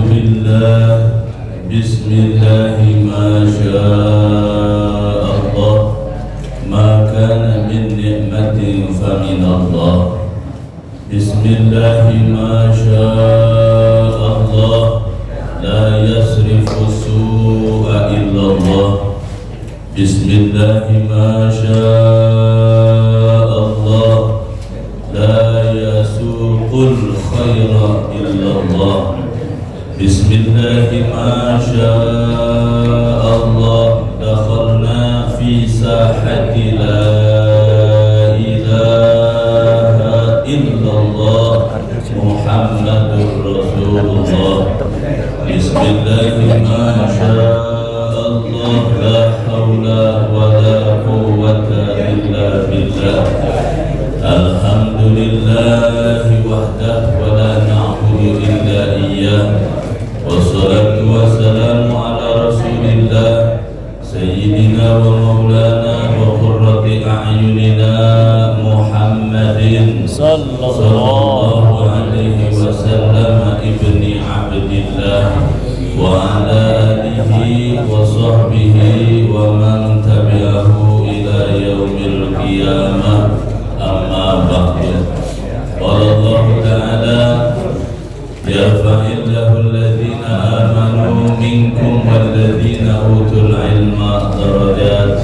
billah. Bismillahi ma syaa Allah. Ma kana min ni'matin fa min Allah. Bismillahi ma syaa Allah. La yasrifu su'a illa Allah. Bismillahi ma syaa Allah. La yasuqul khaira illa Allah. Bismillahi ma syaa Allah. Dakhalna fi sahati la ilaha illallah Muhammadur Rasulullah. Bismillahi ma syaa Allah. La hawla wa la quwwata illa billah. Alhamdulillahi wahdah wa la na'budu illa iyyah. Wassalatu wassalamu ala rasulillah sayyidina wa maulana wa qurrati a'yunina Muhammadin sallallahu alaihi wasallam ibni abdillah wa ala alihi wa sahbihi wa man tabi'ahu ila yaumil qiyamah. Amma ba'du. Qala Allah ta'ala yarfa'illahu alladhina amanu minkum walladhina utul ilma darajat.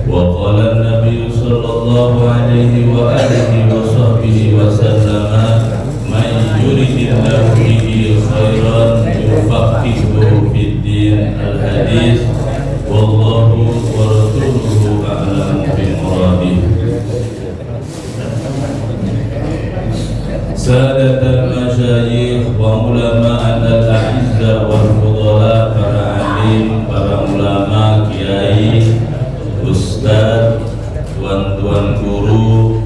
Wa qala an-nabiy sallallahu alaihi wa alihi wa sahbihi wa sallama man yuridillahu bihi khairan yufaqihuhu fid din. Al-hadis. Wallahu wa rasuluhu a'lamu bi muradih. Sadat al-masyayikh wa ulama'an al-a'izza wal fudala, para alim, para ulama, kiai, ustaz, tuan-tuan guru,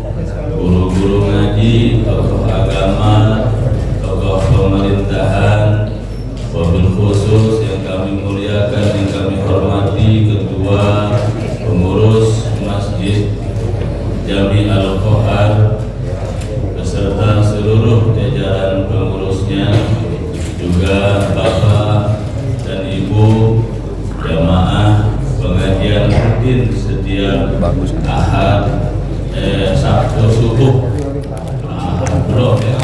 guru-guru ngaji, tokoh agama, tokoh pemerintahan, wabil khusus yang kami muliakan, yang kami hormati, ketua pengurus Masjid Jami Al-Qohar beserta seluruh jajaran pengurusnya, juga bapak dan ibu jamaah pengajian rutin setiap Ahad, Sabtu subuh. Bro, ya.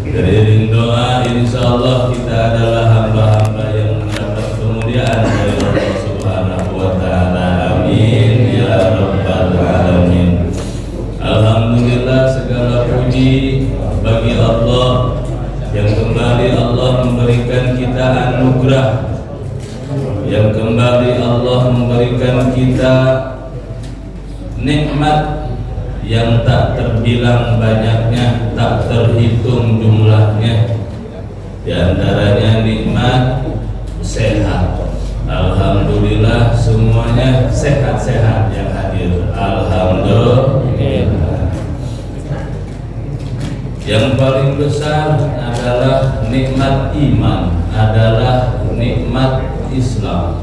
Dari doa, insyaallah kita adalah hamba-hamba yang mendapat kemuliaan dari Allah Subhanahu wa Ta'ala. Amin ya rabbal alamin. Alhamdulillah, segala puji bagi Allah yang kembali Allah memberikan kita anugerah, yang kembali Allah memberikan kita nikmat yang tak terbilang banyaknya, tak terhitung jumlahnya. Di antaranya nikmat sehat. Alhamdulillah, semuanya sehat-sehat yang hadir. Alhamdulillah. Yang paling besar adalah nikmat iman, adalah nikmat Islam.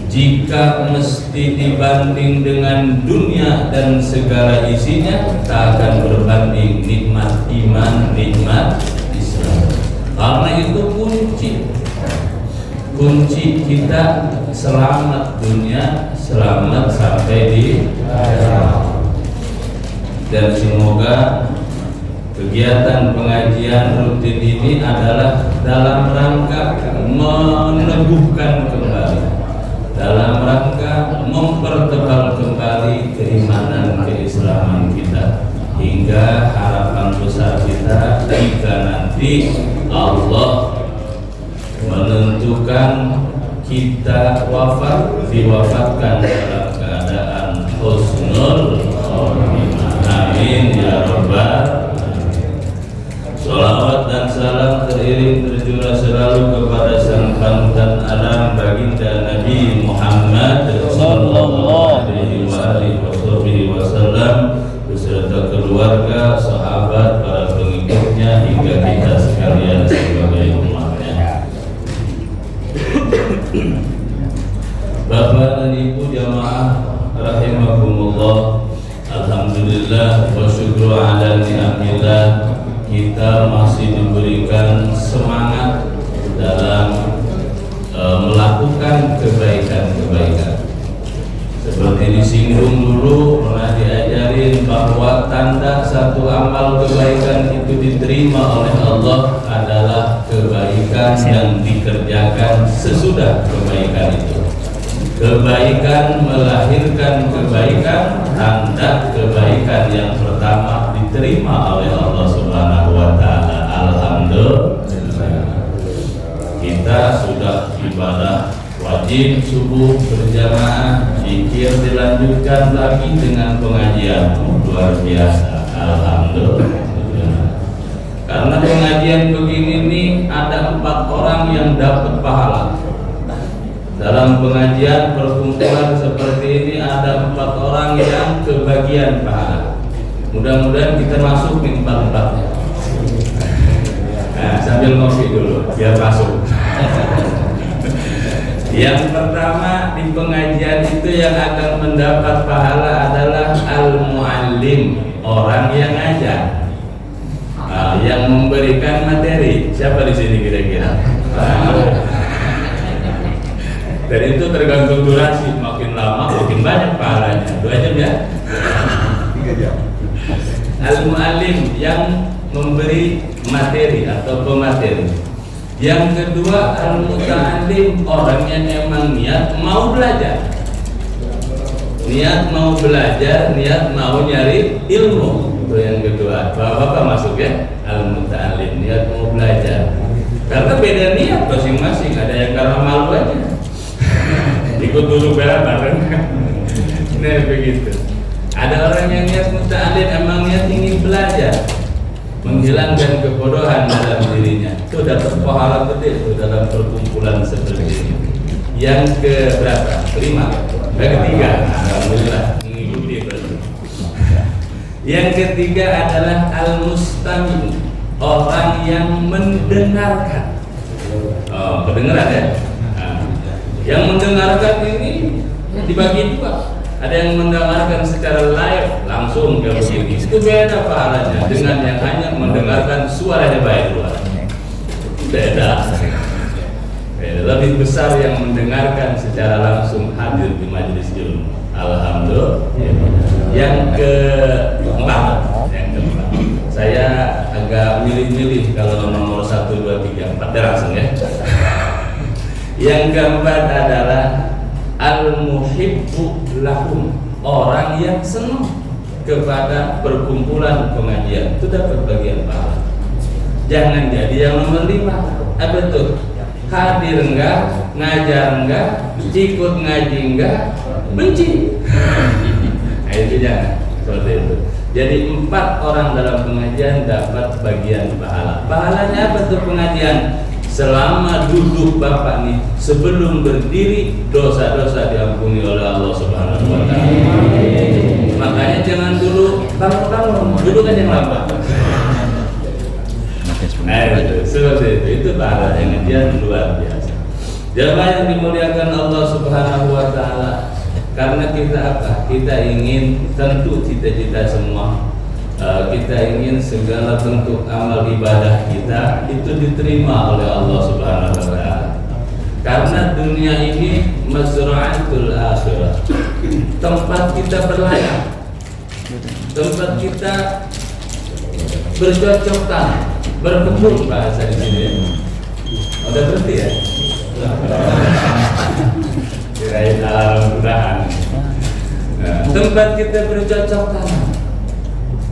Jika mesti dibanding dengan dunia dan segala isinya, tak akan berbanding nikmat iman, nikmat Islam. Karena itu kunci kita selamat dunia, selamat sampai di akhirat. Dan semoga kegiatan pengajian rutin ini adalah dalam rangka meneguhkan kembali, dalam rangka mempertebal kembali keimanan keislaman kita, hingga harapan besar kita jika nanti Allah menentukan kita wafat, diwafatkan dalam keadaan husnul khotimah. Amin ya rabbal. Salawat dan salam teriring tercurah selalu kepada sang panutan alam baginda Nabi Muhammad sallallahu alaihi wasallam beserta keluarga, sahabat, para pengikutnya, hingga kita sekalian sebagai umatnya. Bapak dan Ibu jamaah rahimakumullah, alhamdulillah wa syukru ala ni'amillah, kita masih diberikan kebaikan-kebaikan. Seperti disinggung dulu, pernah diajarin bahwa tanda satu amal kebaikan itu diterima oleh Allah adalah kebaikan yang dikerjakan sesudah kebaikan itu. Kebaikan melahirkan kebaikan, tanda kebaikan yang pertama diterima oleh Allah Subhanahu wa Ta'ala. Alhamdulillah. Kita sudah ibadah wajib subuh berjamaah, zikir dilanjutkan lagi dengan pengajian. Luar biasa. Alhamdulillah. Karena pengajian begini nih ada 4 orang yang dapat pahala. Dalam pengajian perkumpulan seperti ini ada 4 orang yang kebagian pahala. Mudah-mudahan kita masuk nih 4-4-nya. Nah, sambil ngopi dulu biar masuk. Yang pertama di pengajian itu yang akan mendapat pahala adalah al-muallim, orang yang ngajar, yang memberikan materi. Siapa di sini kira-kira? Dan itu tergantung durasi, makin lama makin banyak pahalanya. 2 jam ya? 3 jam. Al-muallim yang memberi materi atau pemateri. Yang kedua al-muta'allim, orang yang emang niat mau belajar. Niat mau belajar, niat mau nyari ilmu. Itu yang kedua. Bapak-bapak masuk ya? Al-muta'allim, niat mau belajar. Karena beda niat masing-masing, ada yang karena malu aja. Ikut dulu bareng. Nah begitu. Ada orang yang niat muta'allim, emang niat ingin belajar, menghilangkan kebodohan dalam dirinya. Itu dapat pahala gede itu dalam perkumpulan seperti ini. Yang ke berapa? 5. Yang ketiga, alhamdulillah mengikuti berarti. Yang ketiga adalah al-mustami, orang yang mendengarkan. Oh, kedengeran ya? Yang mendengarkan ini dibagi 2. Ada yang mendengarkan secara live langsung ke begini. Itu beda pahalanya dengan yang hanya mendengarkan suaranya baik luar. Beda. Lebih besar yang mendengarkan secara langsung hadir di majelis ilmu. Alhamdulillah. Yang keempat, saya agak milih-milih kalau nomor 1, 2, 3, 4 langsung ya. Yang keempat adalah al-muhibbu lahum, orang yang senang kepada perkumpulan pengajian. Itu dapat bagian pahala. Jangan jadi yang nomor 5. Apa tuh? Hadir enggak, ngajar enggak, ikut ngaji enggak, benci. Nah, itu jangan seperti itu. Jadi 4 orang dalam pengajian dapat bagian pahala. Pahalanya apa tuh pengajian? Selama duduk Bapak nih, sebelum berdiri, dosa-dosa diampuni oleh Allah Subhanahu wa Ta'ala. Makanya jangan dulu bangun-bangun, duduk aja yang lambat. Nah itu, seperti itu pahala yang dia luar biasa. Jamaah yang dimuliakan Allah Subhanahu wa Ta'ala, karena kita apa? Kita ingin, tentu cita-cita semua, kita ingin segala bentuk amal ibadah kita itu diterima oleh Allah Subhanahu wa Ta'ala. Karena dunia ini mazra'atul akhirah, tempat kita berlayar, tempat kita bercocok tanam, berkebun bahasa di sini. Udah berhenti ya? Kirain alhamdulillah. Tempat kita bercocok tanam,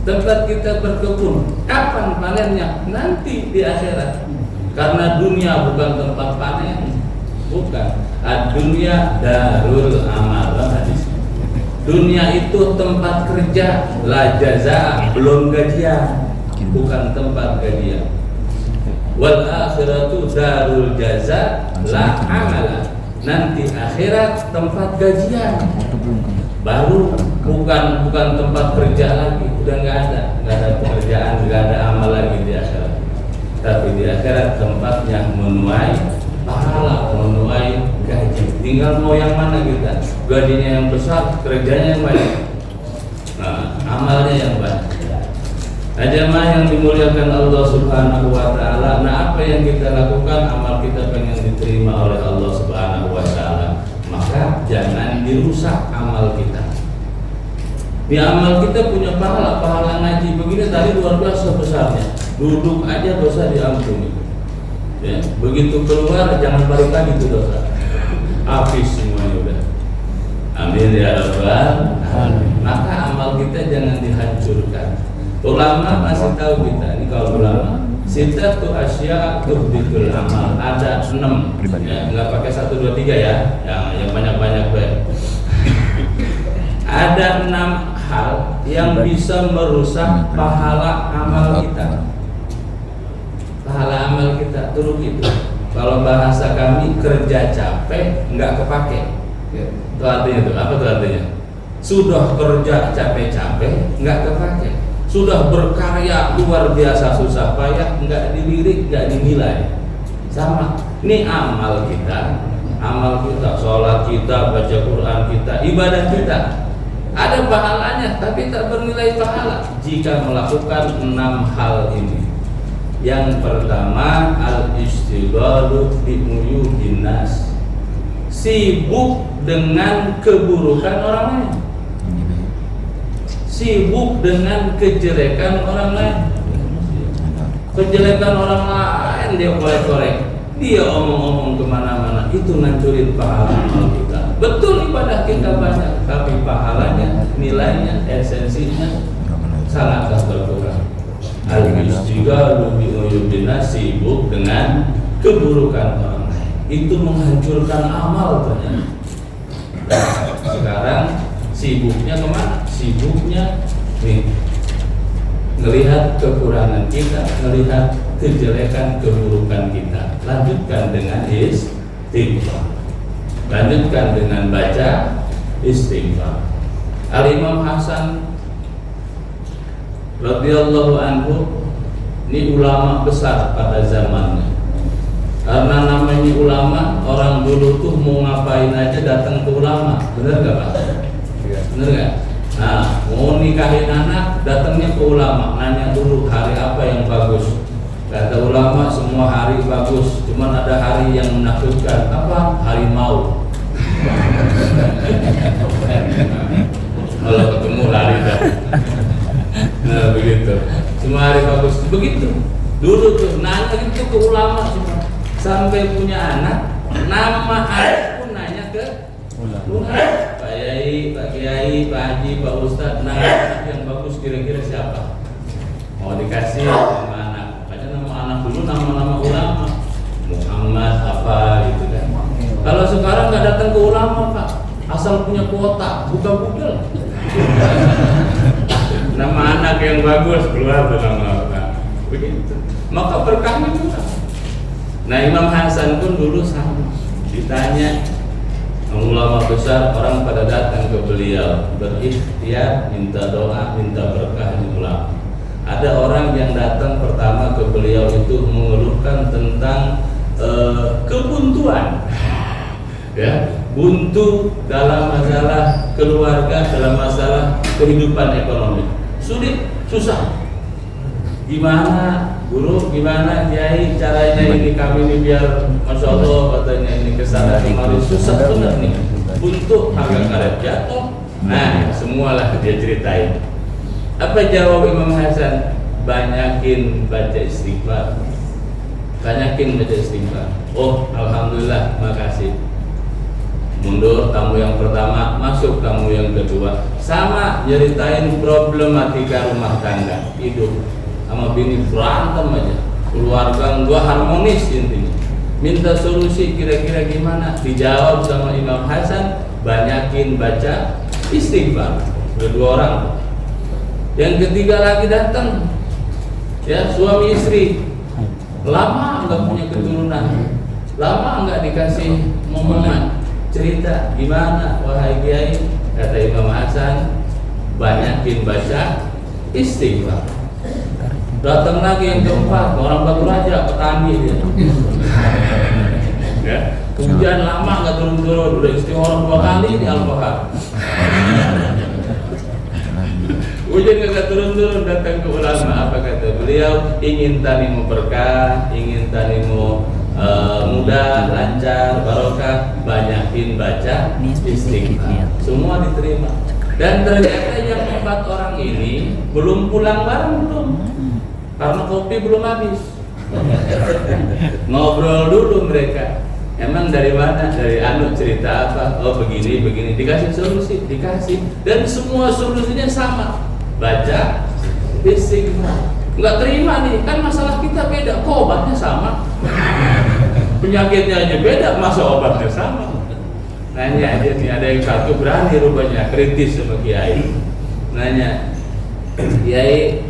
tempat kita berkebun. Kapan panennya? Nanti di akhirat. Karena dunia bukan tempat panen, bukan. Dunia darul amal. Hadis. Dunia itu tempat kerja, la jazaa, belum gajian, bukan tempat gajian. Wal akhiratu darul jaza, la amala. Nanti akhirat tempat gajian, baru bukan tempat kerja lagi. Udah nggak ada pekerjaan, nggak ada amal lagi di akhirat. Tapi di akhirat tempatnya menuai pahala, menuai gaji. Tinggal mau yang mana kita, gajinya yang besar, kerjanya yang banyak, nah amalnya yang banyak. Nah jamaah yang dimuliakan Allah Subhanahu wa Ta'ala, nah apa yang kita lakukan, amal kita pengen diterima oleh Allah Subhanahu wa Ta'ala. maka jangan dirusak amal kita. Di amal kita punya pahala ngaji begini tadi luar biasa besarnya. Duduk aja dosa diampuni. Ya, begitu keluar jangan balik lagi itu dosa. Habis semuanya udah. Amin ya rabbal alamin. Maka amal kita jangan dihancurkan. Ulama masih tahu kita ini kalau ulama sitatu asya tubdikul amal, ada 6 ya, nggak pakai 1, 2, 3 ya, yang banyak-banyak baik. Ada 6 hal yang bisa merusak pahala amal kita. Pahala amal kita turun itu. Kalau bahasa kami kerja capek nggak kepake. Itu artinya tuh, apa tuh artinya? Sudah kerja capek-capek nggak kepake. Sudah berkarya luar biasa susah payah nggak dilirik, nggak dinilai. Sama. Ini amal kita, sholat kita, baca Quran kita, ibadah kita. Ada pahalanya, tapi tak bernilai pahala jika melakukan 6 hal ini. Yang pertama, al-istighalu bi uyubin nas. Sibuk dengan keburukan orang lain. Sibuk dengan kejelekan orang lain. Kejelekan orang lain dia korek-korek, dia omong-omong kemana-mana. Itu ngancurin pahala amal kita. Betul ibadah kita banyak, tapi pahalanya, nilainya, esensinya sangatlah berkurang. Al-istighalu bi uyubin nas, sibuk dengan keburukan orang lain. Itu menghancurkan amal ternyata. Sekarang sibuknya kemana? Sibuknya nih, melihat kekurangan kita, melihat kejelekan keburukan kita. Lanjutkan dengan istighfar. Lanjutkan dengan baca istighfar. Al-Imam Hasan radhiyallahu anhu ini ulama besar pada zamannya. Karena namanya ulama, orang dulu tuh mau ngapain aja datang ke ulama. Bener gak Pak? Bener gak? Nah, mau nikahin anak, datangnya ke ulama, nanya dulu hari apa yang bagus. Kata ulama semua hari bagus, cuman ada hari yang menakutkan. Apa? Harimau. Kalau ketemu lari dah. Nah begitu. Semua hari bagus, begitu. Dulu tuh nanya gitu ke ulama semua. Sampai punya anak, nama anak pun nanya ke ulama. Pak Yai, Pak Kiai, Pak Haji, Pak Ustadz, nama anak yang bagus kira-kira siapa? Mau dikasih nama anak. Baca nama anak dulu, nama-nama ulama. Muhammad apa gitu kan. Kalau sekarang nggak datang ke ulama Pak, asal punya kuota, buka Google. Nama anak yang bagus keluar tuh nama Pak. Begitu. Maka berkahnya juga. Nah Imam Hasan pun dulu sama. Ditanya ulama besar, orang pada datang ke beliau berikhtiar, minta doa, minta berkah di ulama. Ada orang yang datang pertama ke beliau itu mengeluhkan tentang kebuntuan, ya, buntu dalam masalah keluarga, dalam masalah kehidupan ekonomi, sulit, susah. Gimana guru, gimana kiai caranya ini kami ini biar masya Allah katanya ini kesana kemarin susah benar nih, buntu harga karet jatuh. Nah semualah dia ceritain. Apa jawab Imam Hasan? Banyakin baca istighfar. Banyakin baca istighfar. Oh alhamdulillah, makasih. Mundur tamu yang pertama, masuk tamu yang kedua. Sama nyeritain problematika rumah tangga, hidup sama bini berantem aja, keluarga nggak harmonis intinya. Minta solusi kira-kira gimana? Dijawab sama Imam Hasan, banyakin baca istighfar. Kedua orang. Yang ketiga lagi datang, ya suami istri, lama nggak punya keturunan, lama nggak dikasih momongan, cerita gimana wahai kiai? Kata Imam Hasan, banyakin baca istighfar. Datang lagi yang keempat, orang Batu Raja, petani dia. Ya, hujan lama nggak turun-turun, udah istighfar 2 kali di Al-Bahar. Hujan nggak turun-turun, datang ke ulama. Apa kata beliau? Ingin tanimu berkah, ingin tanimu mudah, lancar, barokah, banyakin baca istighfar, semua diterima. Dan ternyata yang 4 orang ini belum pulang bareng belum, karena kopi belum habis. Ngobrol dulu mereka. Emang dari mana? Dari anu cerita apa? Oh begini, dikasih solusi, dikasih. Dan semua solusinya sama. Baca istighfar. Nggak terima nih, kan masalah kita beda, kok obatnya sama. Penyakitnya aja beda, masa obatnya sama. Nanya aja nih, ada yang satu berani rupanya kritis sama Kiai. Nanya, Kiai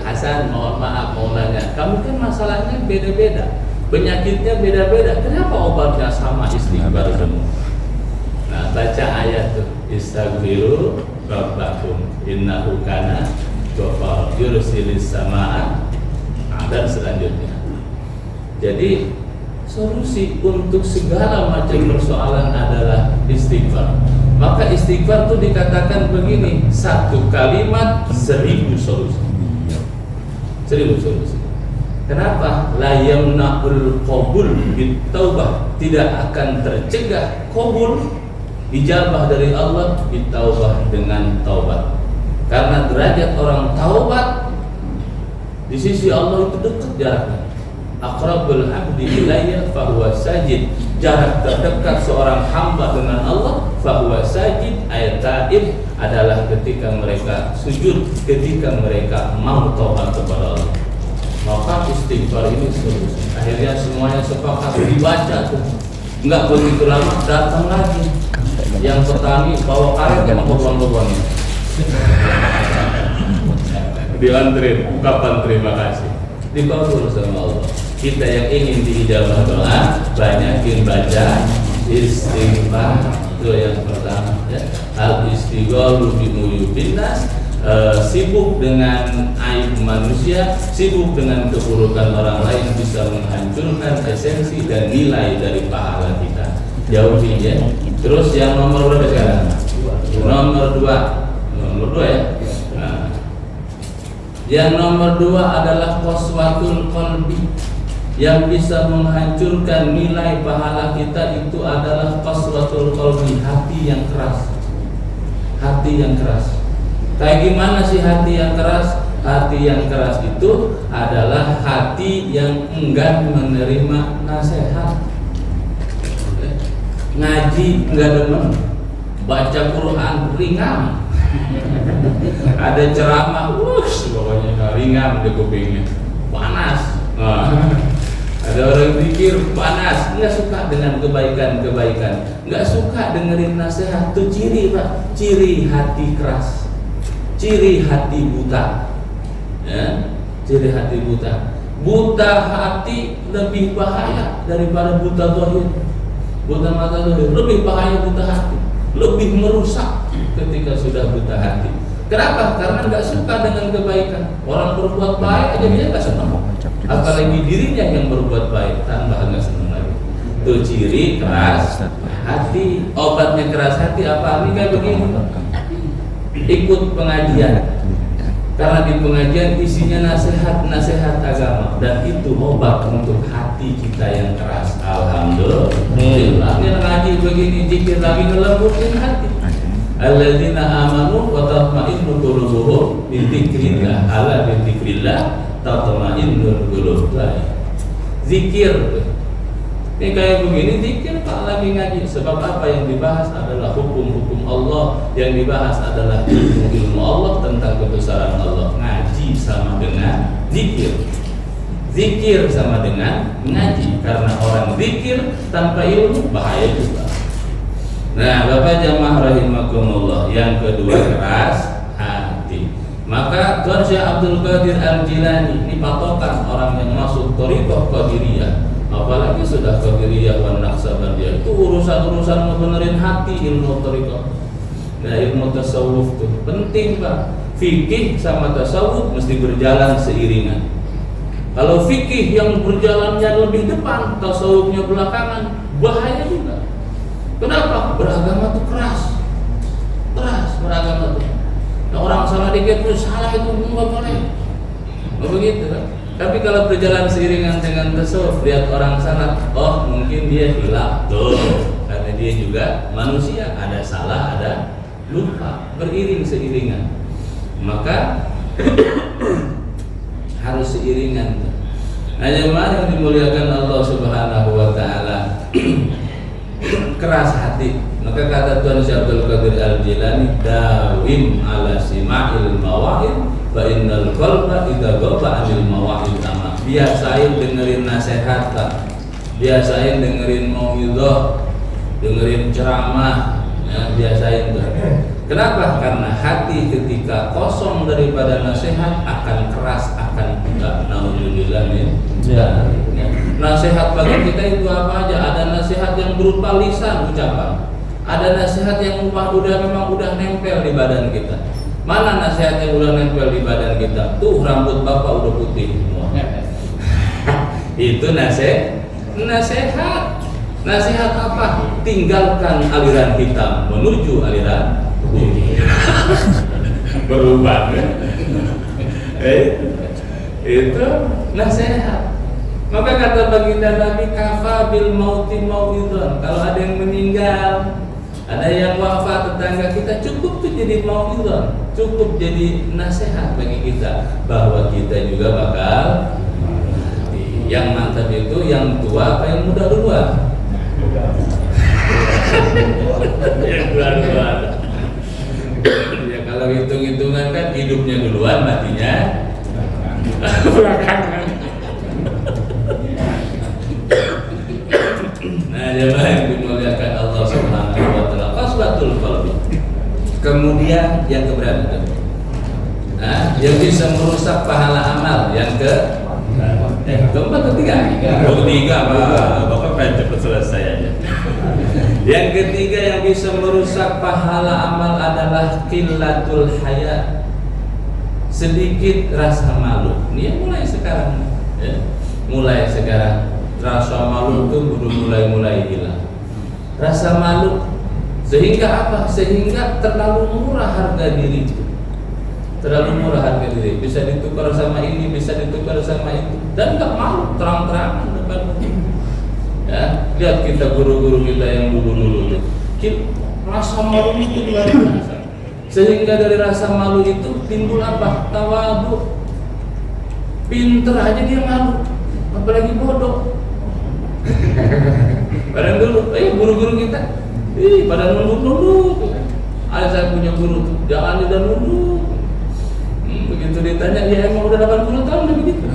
Hasan, mohon maaf mau nanya, kamu kan masalahnya beda-beda, penyakitnya beda-beda, kenapa obatnya sama istighfar semua? Nah, baca ayat tuh, istaghfiru rabbakum innahu kana ghafar yursilis samaa, dan selanjutnya. Jadi solusi untuk segala macam persoalan adalah istighfar. Maka istighfar itu dikatakan begini, 1 kalimat 1000 solusi. 1000 solusi. Kenapa? La yamna'ul qabul bitaubah, tidak akan tercegah qabul, ijabah dari Allah bitaubah, dengan taubat. Karena derajat orang taubat di sisi Allah itu dekat jaraknya. Aqrabul abdi ilayya fahuwa sajid, jarak terdekat seorang hamba dengan Allah fahuwa sajid, ayat taib adalah ketika mereka sujud, ketika mereka mau taubat kepada Allah. Maka istighfar ini solusi. Akhirnya semuanya sepakat dibaca tuh. Enggak begitu lama datang lagi yang petani bawa karet sama beban-bebannya. Diantri, kapan terima kasih, dikabul sama Allah. Kita yang ingin diijabah doa, banyakin baca istighfar. Itu yang pertama ya. Al istighalu bi uyubin nas, sibuk dengan aib manusia, sibuk dengan keburukan orang lain bisa menghancurkan esensi dan nilai dari pahala kita. Jauhi ya. Terus yang nomor berapa sekarang? Nomor 2 ya. Nah, yang nomor 2 adalah qaswatul qalbi. Yang bisa menghancurkan nilai pahala kita itu adalah qaswatul qalbi, hati yang keras. Hati yang keras. Kayak gimana sih hati yang keras? Hati yang keras itu adalah hati yang enggan menerima nasihat. Ngaji enggak demen, baca Quran ringan. Ada ceramah, pokoknya ringan di kupingnya, panas. Ada orang pikir panas, nggak suka dengan kebaikan, nggak suka dengerin nasihat. Itu ciri Pak, ciri hati keras, ciri hati buta, ya, ciri hati buta. Buta hati lebih bahaya daripada buta zahir. Buta mata zahir lebih bahaya, buta hati lebih merusak ketika sudah buta hati. Kenapa? Karena nggak suka dengan kebaikan. Orang berbuat baik aja dia nggak senang, apalagi dirinya yang berbuat baik, tambah nggak senang lagi. Itu ciri keras hati. Obatnya keras hati apa? Ini kayak begini, ikut pengajian, karena di pengajian isinya nasihat agama, dan itu obat untuk hati kita yang keras. Alhamdulillah. Ini ngaji begini, zikir lagi ngelembutin hati. Alladzina amanu wa tatma'innu qulubuhum bi dzikrillah, ala bi dzikrillah tatma'innul qulub. Zikir. Ini kayak begini zikir Pak lagi ngaji. Sebab apa yang dibahas adalah hukum-hukum Allah, yang dibahas adalah ilmu Allah tentang kebesaran Allah. Ngaji sama dengan zikir. Zikir sama dengan ngaji. Karena orang zikir tanpa ilmu bahaya juga. Nah, Bapak jamaah rahimakumullah, yang kedua keras hati. Maka Tuan Syekh Abdul Qadir Al-Jilani ini patokan orang yang masuk thariqah Qadiriyah, apalagi sudah Qadiriyah wa Naqsabandiyah, itu urusan-urusan ngebenerin hati. Ilmu thariqah, nah ilmu tasawuf itu penting Pak. Fikih sama tasawuf mesti berjalan seiringan. Kalau fikih yang berjalannya lebih depan, tasawufnya belakangan, bahaya juga. Kenapa? Beragama itu keras beragama itu. Nah, orang salah dikit pun salah itu nggak boleh. Nggak begitu kan? Tapi kalau berjalan seiringan dengan tasawuf, lihat orang salah, oh mungkin dia hilaf tuh, karena dia juga manusia, ada salah, ada lupa, beriring seiringan. Maka harus seiringan. Nah, jemaah yang dimuliakan Allah Subhanahu wa taala, keras hati. Maka kata Tuan Syekh Abdul Qadir Al-Jilani, dawim ala sima'il mawa'id fa innal qalba idza ghaba 'anil mawa'id ama. Biasain dengerin nasihat, biasain dengerin mauidhah, dengerin ceramah, ya, biasain tuh. Kenapa? Karena hati ketika kosong daripada nasihat akan keras, akan enggak. Naudzubillah min. Nasihat bagi kita itu apa aja? Ada nasihat yang berupa lisan ucapan. Ada nasihat yang memang udah nempel di badan kita. Mana nasihat yang udah nempel di badan kita? Tuh rambut bapak udah putih semua. Itu nasihat. Nasihat apa? Tinggalkan aliran hitam menuju aliran putih. Berubah. Itu nasihat. Maka kata baginda Nabi, kafa bil mauti mauidhon. Kalau ada yang meninggal, ada yang wafat tetangga kita, cukup tuh jadi mauidhon, cukup jadi nasihat bagi kita bahwa kita juga bakal mati. Yang mantap itu yang tua apa yang muda duluan? Yang duluan. Ya kalau hitung-hitungan kan hidupnya duluan, matinya belakangan. Nah, jemaah yang dimuliakan Allah Subhanahu wa taala, qaswatul qalbi. Kemudian yang keberapa? Nah, yang bisa merusak pahala amal yang keempat atau tiga? Ketiga, Bapak pengen cepat selesai aja. Yang ketiga yang bisa merusak pahala amal adalah qillatul haya. Sedikit rasa malu. Ini mulai sekarang, ya. Mulai sekarang rasa malu itu udah mulai hilang. Rasa malu sehingga apa? Sehingga terlalu murah harga diri. Terlalu murah harga diri. Bisa ditukar sama ini, bisa ditukar sama itu, dan nggak malu terang-terangan depan umum. Ya, lihat kita guru-guru kita yang dulu-dulu. Rasa malu itu luar biasa. Sehingga dari rasa malu itu timbul apa? Tawadhu. Pinter aja dia malu, apalagi bodoh. Padahal dulu, guru-guru kita, pada nunduk-nunduk. Ada saya punya guru tuh, jangan udah nunduk. Begitu ditanya, ya emang udah 80 tahun udah begitu.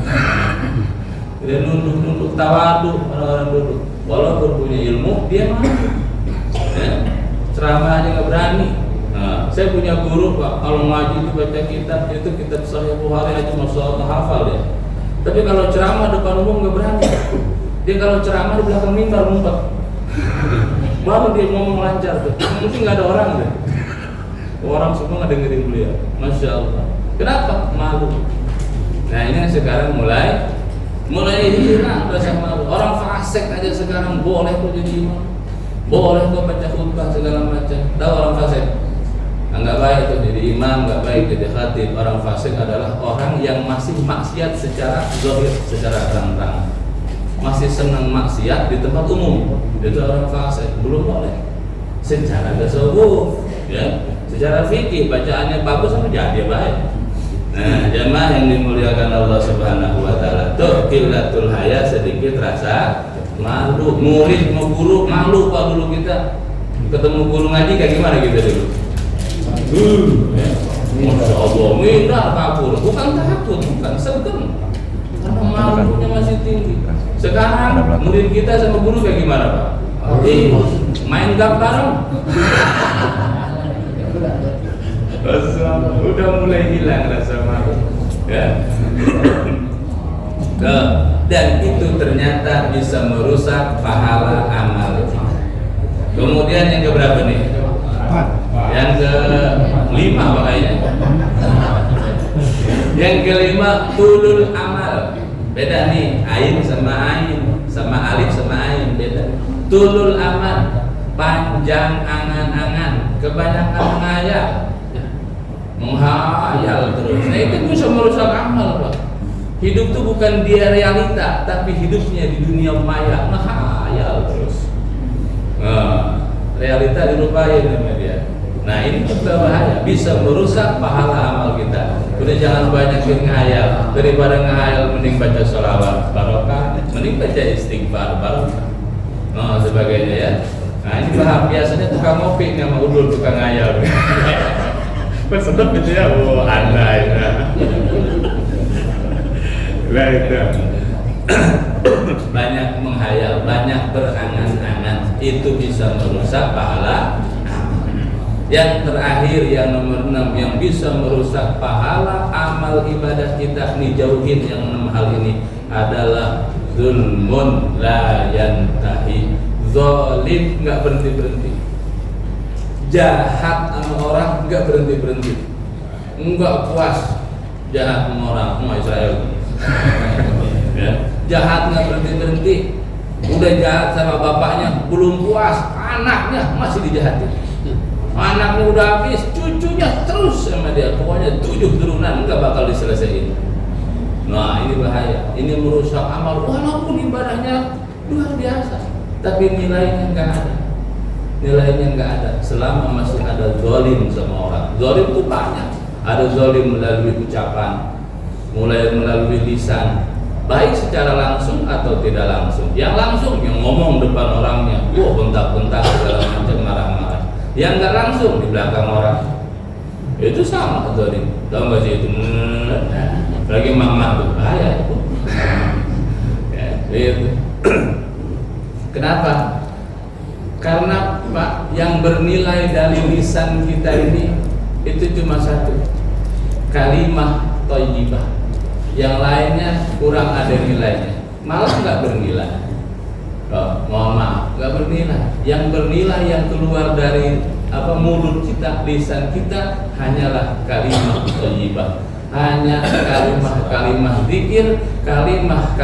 Dia nunduk-nunduk, tawadhu orang-orang dulu. Walaupun punya ilmu, dia malu. Ya, ceramah aja nggak berani. Nah, saya punya guru Pak, kalau ngaji itu baca kitab, itu kitab Sahih Bukhari aja masya Allah hafal ya. Tapi kalau ceramah depan umum nggak berani. Dia kalau ceramah di belakang mimbar ngumpet. Baru dia ngomong lancar tuh. Mungkin nggak ada orang deh. Orang semua nggak dengerin beliau. Masya Allah. Kenapa? Malu. Nah ini sekarang mulai hilang rasa malu. Orang fasik aja sekarang boleh kok jadi imam, boleh kok baca khutbah segala macam. Tahu orang fasik? Nggak baik tuh jadi imam, nggak baik jadi khatib. Orang fasik adalah orang yang masih maksiat secara zahir, secara terang-terangan, masih senang maksiat di tempat umum. Itu orang fasik, belum boleh. Secara tasawuf, ya, secara fikih bacaannya bagus sama jadi baik. Nah, jamaah yang dimuliakan Allah Subhanahu wa taala, tuh qillatul haya, sedikit rasa malu. Murid mau guru malu Pak dulu kita. Ketemu guru ngaji kayak gimana kita dulu? Masya Allah, minder kabur. Bukan takut, bukan segen, karena malunya masih tinggi. Sekarang murid kita sama guru kayak gimana Pak? Main gap bareng. Udah mulai hilang rasa malu, ya. Dan itu ternyata bisa merusak pahala amal kita. Kemudian yang keberapa nih? Yang kelima makanya. Yang kelima tulul amal. Beda nih, ain sama alif sama ain beda. Tulul amal, panjang angan-angan, kebanyakan menghayal terus. Nah itu bisa merusak amal Pak. Hidup itu bukan dia realita, tapi hidupnya di dunia maya, ngehayal terus. Realita dilupain sama dia. Nah ini juga bahaya, bisa merusak pahala amal kita. Udah jangan banyakin ngehayal, daripada ngehayal mending baca sholawat barokah, mending baca istighfar barokah. Sebagainya ya. Nah ini paham, biasanya tukang ngopi sama udul tukang ngayal. Sedap gitu ya, anda ya. Nah itu banyak menghayal, banyak berangan-angan, itu bisa merusak pahala. Yang terakhir, yang nomor 6, yang bisa merusak pahala amal ibadah kita, nih jauhin yang 6 hal ini adalah zulmun la yantahi, zalim nggak berhenti-berhenti, jahat sama orang nggak berhenti-berhenti, nggak puas jahat sama orang, sama Israel. Ya. Jahat nggak berhenti-berhenti, udah jahat sama bapaknya belum puas, anaknya masih dijahatin, anaknya udah habis, cucunya terus sama dia, pokoknya 7 turunan nggak bakal diselesaikan. Nah ini bahaya, ini merusak amal, walaupun ibadahnya luar biasa, tapi nilainya nggak ada, nilainya nggak ada selama masih ada zalim sama orang. Zalim itu banyak, ada zalim melalui ucapan, mulai melalui lisan, baik secara langsung atau tidak langsung. Yang langsung, yang ngomong depan orangnya, bentak-bentak segala macam, marah-marah. Yang nggak langsung di belakang orang, itu sama zalim. Tahu nggak sih itu? Lagi mama tuh bahaya itu. Ya, itu. Kenapa? Karena Pak, yang bernilai dari lisan kita ini itu cuma satu, kalimah thayyibah. Yang lainnya kurang ada nilainya, malah nggak bernilai. Mohon maaf, nggak bernilai. Yang bernilai yang keluar dari mulut kita, lisan kita hanyalah kalimah thayyibah, hanya kalimah zikir, kalimah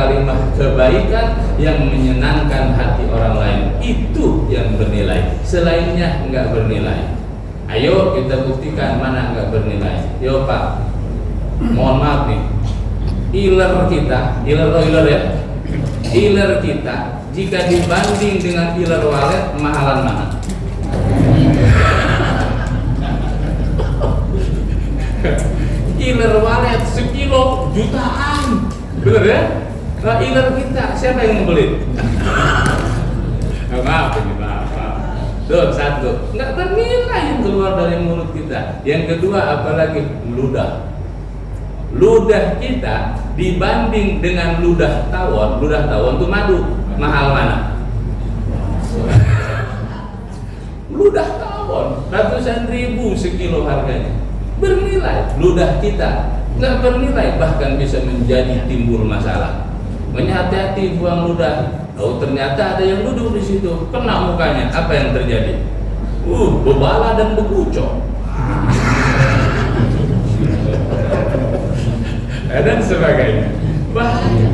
kebaikan yang menyenangkan hati orang lain. Itu yang bernilai, selainnya nggak bernilai. Ayo kita buktikan mana nggak bernilai. Yo Pak, mohon maaf nih, iler kita, iler kita jika dibanding dengan iler walet, mahalan mana? Iler walet sekilo jutaan, bener ya? Nah iler kita siapa yang membeli? Maaf ini maaf. Tuh satu, nggak bernilai yang keluar dari mulut kita. Yang kedua apalagi ludah. Ludah kita dibanding dengan ludah tawon itu madu, mahal mana? Ludah tawon ratusan ribu sekilo harganya, bernilai. Ludah kita nggak bernilai, bahkan bisa menjadi timbul masalah. Makanya hati-hati buang ludah. Oh ternyata ada yang duduk di situ, kena mukanya, apa yang terjadi? Bebala dan begucok. Dan sebagainya, bahaya.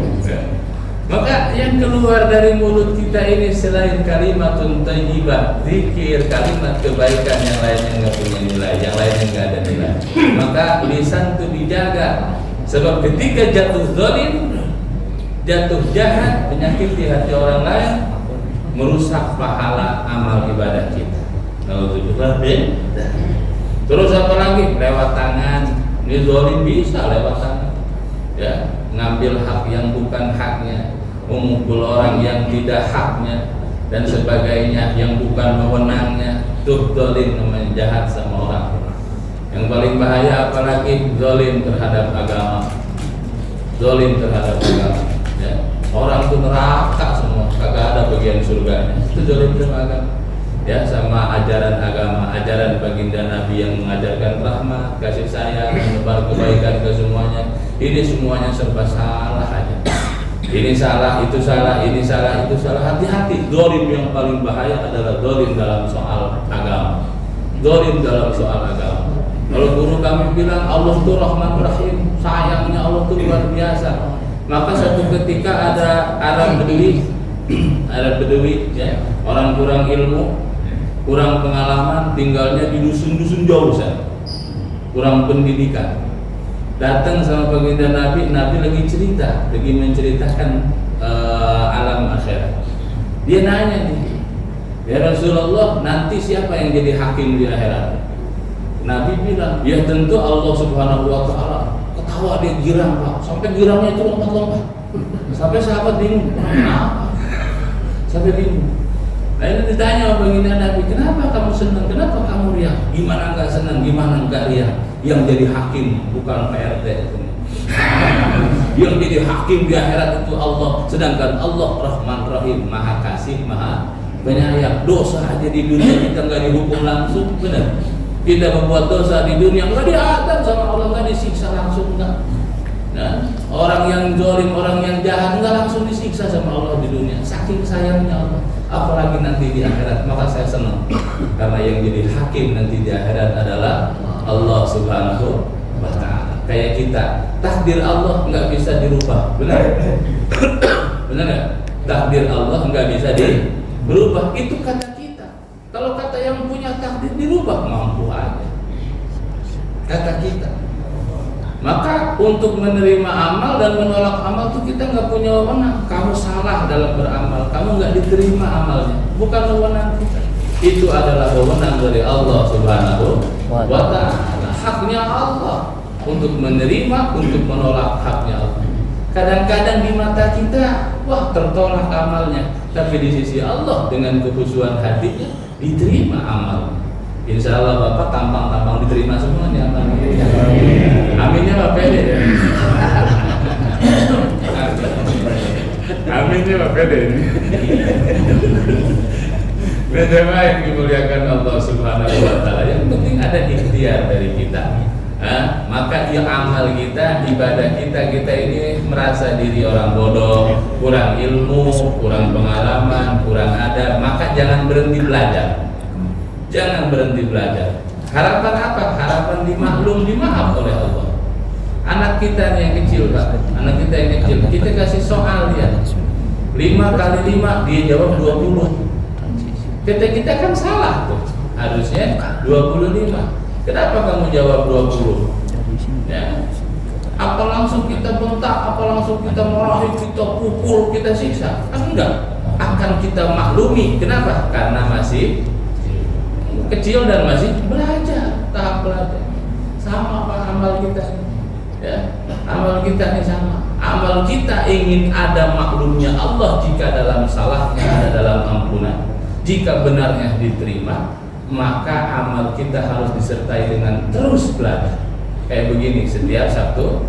Maka yang keluar dari mulut kita ini selain kalimatun thayyibah, zikir, kalimat kebaikan, yang lainnya nggak punya nilai, yang lainnya nggak ada nilai. Maka lisan itu dijaga, sebab ketika jatuh zalim, jatuh jahat, menyakiti hati orang lain, merusak pahala amal ibadah kita. Terus apa lagi? Lewat tangan. Ini zalim bisa lewat tangan. Ya, ngambil hak yang bukan haknya, memukul orang yang tidak haknya, dan sebagainya yang bukan wewenangnya. Tuh zalim namanya, jahat sama orang. Yang paling bahaya apalagi zalim terhadap agama. Zalim terhadap agama. Ya, orang tuh neraka semua, kagak ada bagian surganya. Itu zalim sama agama. Ya, sama ajaran agama, ajaran baginda Nabi yang mengajarkan rahmat, kasih sayang, menebar kebaikan ke semuanya. Ini semuanya serba salah aja. Ini salah, itu salah, ini salah, itu salah. Hati-hati, zalim yang paling bahaya adalah zalim dalam soal agama. Zalim dalam soal agama. Kalau guru kami bilang Allah itu Rahman Rahim, sayangnya Allah itu luar biasa. Maka satu ketika ada Arab Bedui, ya, orang kurang ilmu, kurang pengalaman, tinggalnya di dusun-dusun jauh sana, kurang pendidikan. datang sama baginda Nabi. Nabi lagi menceritakan alam akhirat. Dia nanya nih, ya Rasulullah, nanti siapa yang jadi hakim di akhirat? Nabi bilang, ya tentu Allah Subhanahu wa Ta'ala. Ketawa dia girang, Pak, sampai girangnya itu lompat-lompat, sampai sahabat bingung, kenapa? Sampai bingung. Nah ini ditanya sama baginda Nabi, kenapa kamu senang, kenapa kamu riang? Gimana enggak senang, gimana enggak riang? Yang jadi hakim bukan PRT itu. Yang jadi hakim di akhirat itu Allah, sedangkan Allah Rahman Rahim, Maha Kasih, Maha Penyayang. Dosa aja di dunia kita nggak dihukum langsung, benar? Kita membuat dosa di dunia nggak diadab sama Allah, nggak disiksa langsung, nggak. Nah, orang yang zalim, orang yang jahat nggak langsung disiksa sama Allah di dunia. Saking sayangnya Allah. Apalagi nanti di akhirat, maka saya senang karena yang jadi hakim nanti di akhirat adalah Allah Subhanahu wa Ta'ala. Kayak kita, takdir Allah nggak bisa dirubah, benar? Benar nggak? Takdir Allah nggak bisa dirubah. Itu kata kita. Kalau kata yang punya takdir dirubah, mampu aja. Kata kita. Maka untuk menerima amal dan menolak amal itu kita nggak punya wewenang. Kamu salah dalam beramal, kamu nggak diterima amalnya, bukan wewenang kita. Itu adalah wewenang dari Allah Subhanahu wa Ta'ala. Haknya Allah untuk menerima, untuk menolak haknya Allah. Kadang-kadang di mata kita, wah tertolak amalnya, tapi di sisi Allah dengan kekhusyuan hatinya diterima amal. Insya Allah Bapak tampang-tampang diterima semuanya amalnya. Aminnya Pak Pede. Aminnya Pak Pede. Bagaimana yang dimuliakan Allah Subhanahu wa Ta'ala. Yang penting ada ikhtiar dari kita. Maka ya amal kita, ibadah kita ini merasa diri orang bodoh, kurang ilmu, kurang pengalaman, kurang adab, maka jangan berhenti belajar. Jangan berhenti belajar. Harapan apa? Harapan dimaklum, dimaaf oleh Allah. Anak kita yang kecil, Pak. Anak kita yang kecil, kita kasih soal dia 5 kali 5, dia jawab 20. Kita kan salah tuh. Harusnya 25. Kenapa kamu jawab 20? Ya. Apa langsung kita bentak, apa langsung kita marahi, kita pukul, kita siksa? Kan enggak. Akan kita maklumi. Kenapa? Karena masih kecil dan masih belajar, tahap belajar. Sama Pak amal kita, ya, amal kita ini sama. Amal kita ingin ada maklumnya Allah jika dalam salahnya ada dalam ampunan. Jika benarnya diterima, maka amal kita harus disertai dengan terus belajar. Kayak begini, setiap Sabtu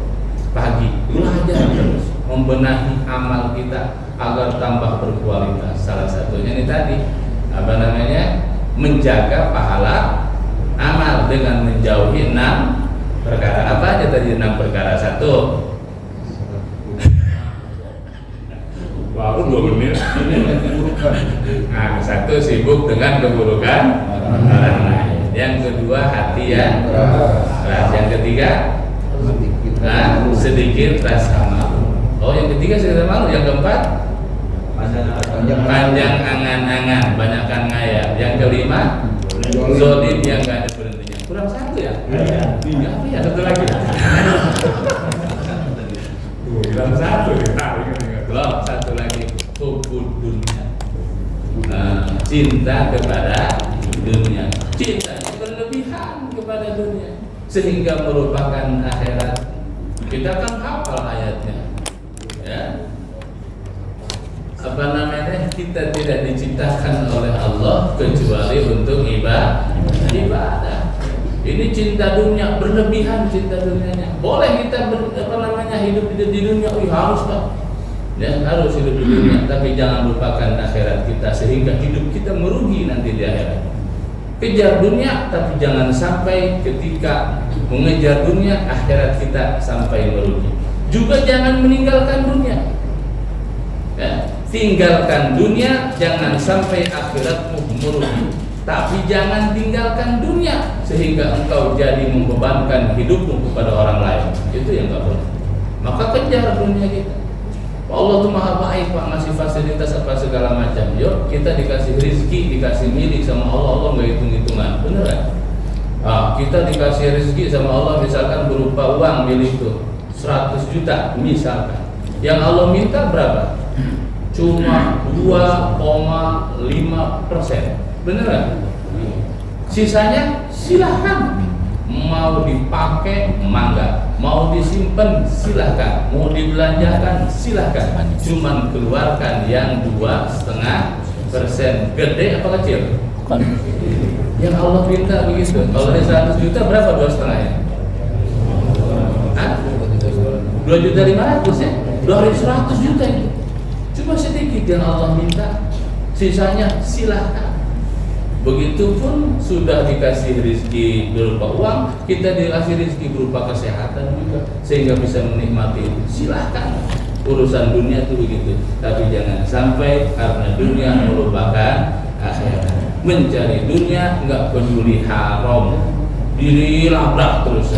pagi belajar terus, membenahi amal kita agar tambah berkualitas. Salah satunya ini tadi, apa namanya? Menjaga pahala amal dengan menjauhi 6 perkara. Apa aja tadi 6 perkara? 1, baru 2 menit. Nah, 1 sibuk dengan keburukan orang lain. Yang kedua hati yang keras. Yang ketiga sedikit rasa malu. Oh, yang ketiga sedikit malu. Yang keempat panjang angan-angan, banyakkan ngayal. Yang kelima zolim yang gak ada berhentinya. Kurang 1 ya? Iya. Apa ya? 1 lagi. Kurang 1 ya. Belum, 1 lagi. Hubud dunia. Cinta kepada dunia. Cinta berlebihan kepada dunia sehingga merupakan akhirat. Kita kan hafal ayatnya. Ya. Apa namanya, kita tidak diciptakan oleh Allah kecuali untuk ibadah. Ini cinta dunia berlebihan, cinta dunianya. Boleh kita hidup di dunia, harus Pak. Ya, harus hidup di dunia, tapi jangan lupakan akhirat kita sehingga hidup kita merugi nanti di akhirat. Kejar dunia, tapi jangan sampai ketika mengejar dunia akhirat kita sampai merugi. Juga jangan meninggalkan dunia. Ya. Tinggalkan dunia, jangan sampai akhiratmu merugi. Tapi jangan tinggalkan dunia sehingga engkau jadi membebankan hidupmu kepada orang lain. Itu yang gak boleh. Maka kejar dunia kita. Allah tuh maha baik Pak, ngasih fasilitas apa segala macam. Yuk kita dikasih rezeki, dikasih milik sama Allah, Allah nggak hitung-hitungan, bener kan? Kita dikasih rezeki sama Allah misalkan berupa uang milik itu 100 juta misalkan. Yang Allah minta berapa? Cuma 2,5%. Beneran? Sisanya silahkan. Mau dipakai mangga, mau disimpan silahkan, mau dibelanjakan silahkan. Cuman keluarkan yang 2,5%. Gede apa kecil? Bukan. Yang Allah minta begitu. Kalau dari 100 juta berapa 2,5-nya? 2,500 ya? Dari 100 juta itu cuma sedikit yang Allah minta, sisanya silahkan. Begitupun sudah dikasih rezeki berupa uang, kita dikasih rezeki berupa kesehatan juga, sehingga bisa menikmati itu. Silahkan. Urusan dunia itu begitu, tapi jangan sampai karena dunia melupakan akhirat. Mencari dunia nggak peduli haram, dilabrak terus.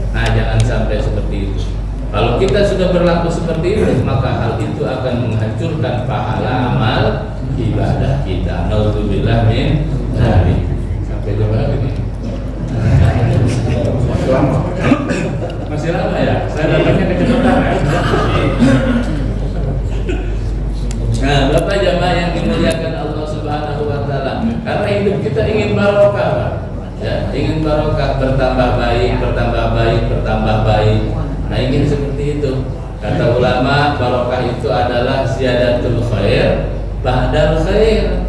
Nah, jangan sampai seperti itu. Kalau kita sudah berlaku seperti itu, maka hal itu akan menghancurkan pahala amal ibadah kita. Nauzubillah min dzalik. Sampai jumpa lagi. Masih lama ya? Saya datangnya kecepatan ya. Nah, Bapak jamaah yang dimuliakan Allah Subhanahu wa taala, karena hidup kita ingin barokah, Pak. Ya, ingin barokah, bertambah baik, bertambah baik, bertambah baik. Nah, ingin seperti itu. Kata ulama, barokah itu adalah ziyadatul khair ba'dal khair.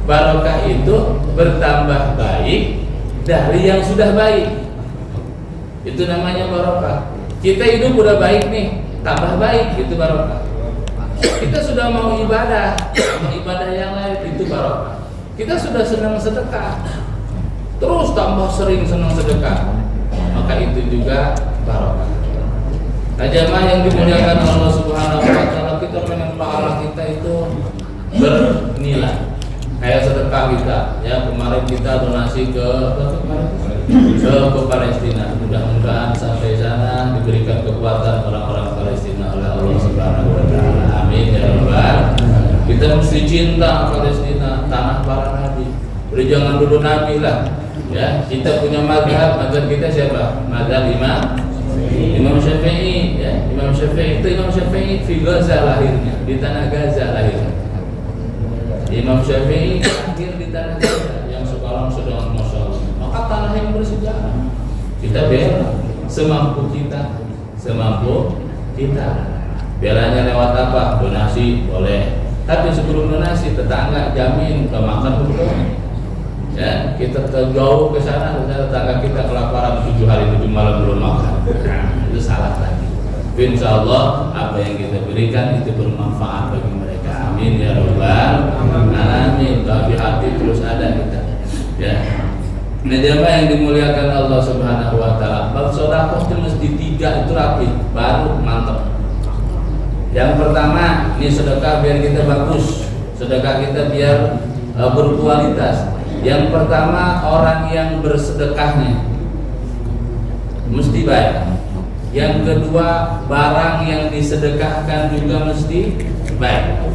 Barokah itu bertambah baik dari yang sudah baik. Itu namanya barokah. Kita hidup udah baik nih, tambah baik, itu barokah. Kita sudah mau ibadah yang lain, itu barokah. Kita sudah senang sedekah, terus tambah sering senang sedekah, maka itu juga barokah. Nah, jamaah yang dimuliakan Allah Subhanahu wa taala, kita pengen pahala kita itu bernilai. Kayak sedekah kita, ya kemarin kita donasi ke Palestina. Mudah-mudahan sampai sana diberikan kekuatan orang-orang Palestina oleh Allah Subhanahu wa taala. Amin ya rabbal. Kita mesti cinta Palestina, tanah para nabi. Udah jangan dulu nabi lah. Ya, kita punya mazhab kita siapa? Mazhab Imam Syafi'i, ya. Imam Syafi'i di Gaza lahirnya, di tanah Gaza lahirnya. Imam Syafi'i lahir di tanah Gaza yang sekarang sedang masya Allah. Maka tanah yang bersejarah. Kita bela semampu kita. Belanya lewat apa? Donasi boleh. Tapi sebelum donasi tetangga jamin ke makan dulu. Ya, kita jauh ke sana, tetangga kita kelaparan 7 hari 7 malam belum makan. Itu salah lagi. Insya Allah apa yang kita berikan itu bermanfaat bagi mereka. Amin ya rabbal alamin. Tapi hati terus ada kita. Ya. Nah, jamaah yang dimuliakan Allah Subhanahu wa taala, bab sedekah itu mesti 3 itu rapi, baru mantap. Yang pertama, ini sedekah biar kita bagus, sedekah kita biar berkualitas. Yang pertama, orang yang bersedekahnya mesti baik. Yang kedua, barang yang disedekahkan juga mesti baik.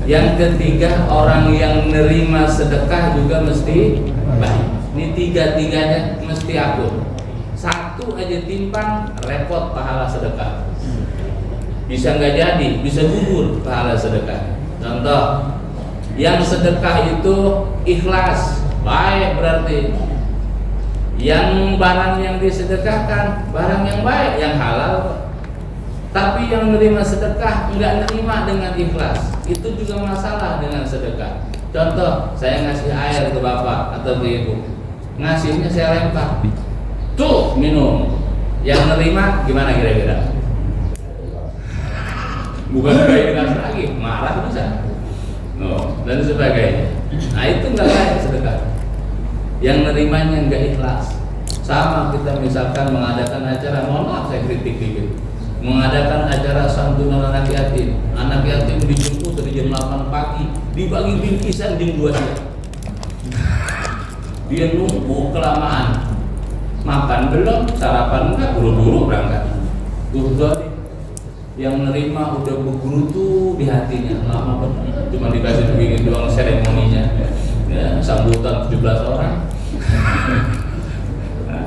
Yang ketiga, orang yang menerima sedekah juga mesti baik. Ini 3-tiganya mesti akur. Satu aja timpang, repot pahala sedekah. Bisa nggak jadi, bisa gugur pahala sedekah. Contoh, yang sedekah itu ikhlas, baik berarti. Yang barang yang disedekahkan, barang yang baik, yang halal. Tapi yang menerima sedekah nggak nerima dengan ikhlas, itu juga masalah dengan sedekah. Contoh, saya ngasih air ke bapak atau ke ibu, ngasihnya saya lempar, tuh minum. Yang nerima gimana kira-kira? Bukan kayak ikhlas lagi, marah bisa. Dan sebagainya. Nah, itu nggak layak sedekah. Yang nerimanya nggak ikhlas. Sama kita misalkan mengadakan acara, mohon maaf saya kritik dikit, mengadakan acara santunan anak yatim. Anak yatim dijemput dari jam 8 pagi, dibagi bingkisan jam 2 siang. Dia nunggu kelamaan, makan belum, sarapan enggak, buru-buru berangkat. Yang nerima udah bergerutu di hatinya, lama benar, cuma dikasih bikin doang seremoninya, ya, sambutan 17 orang.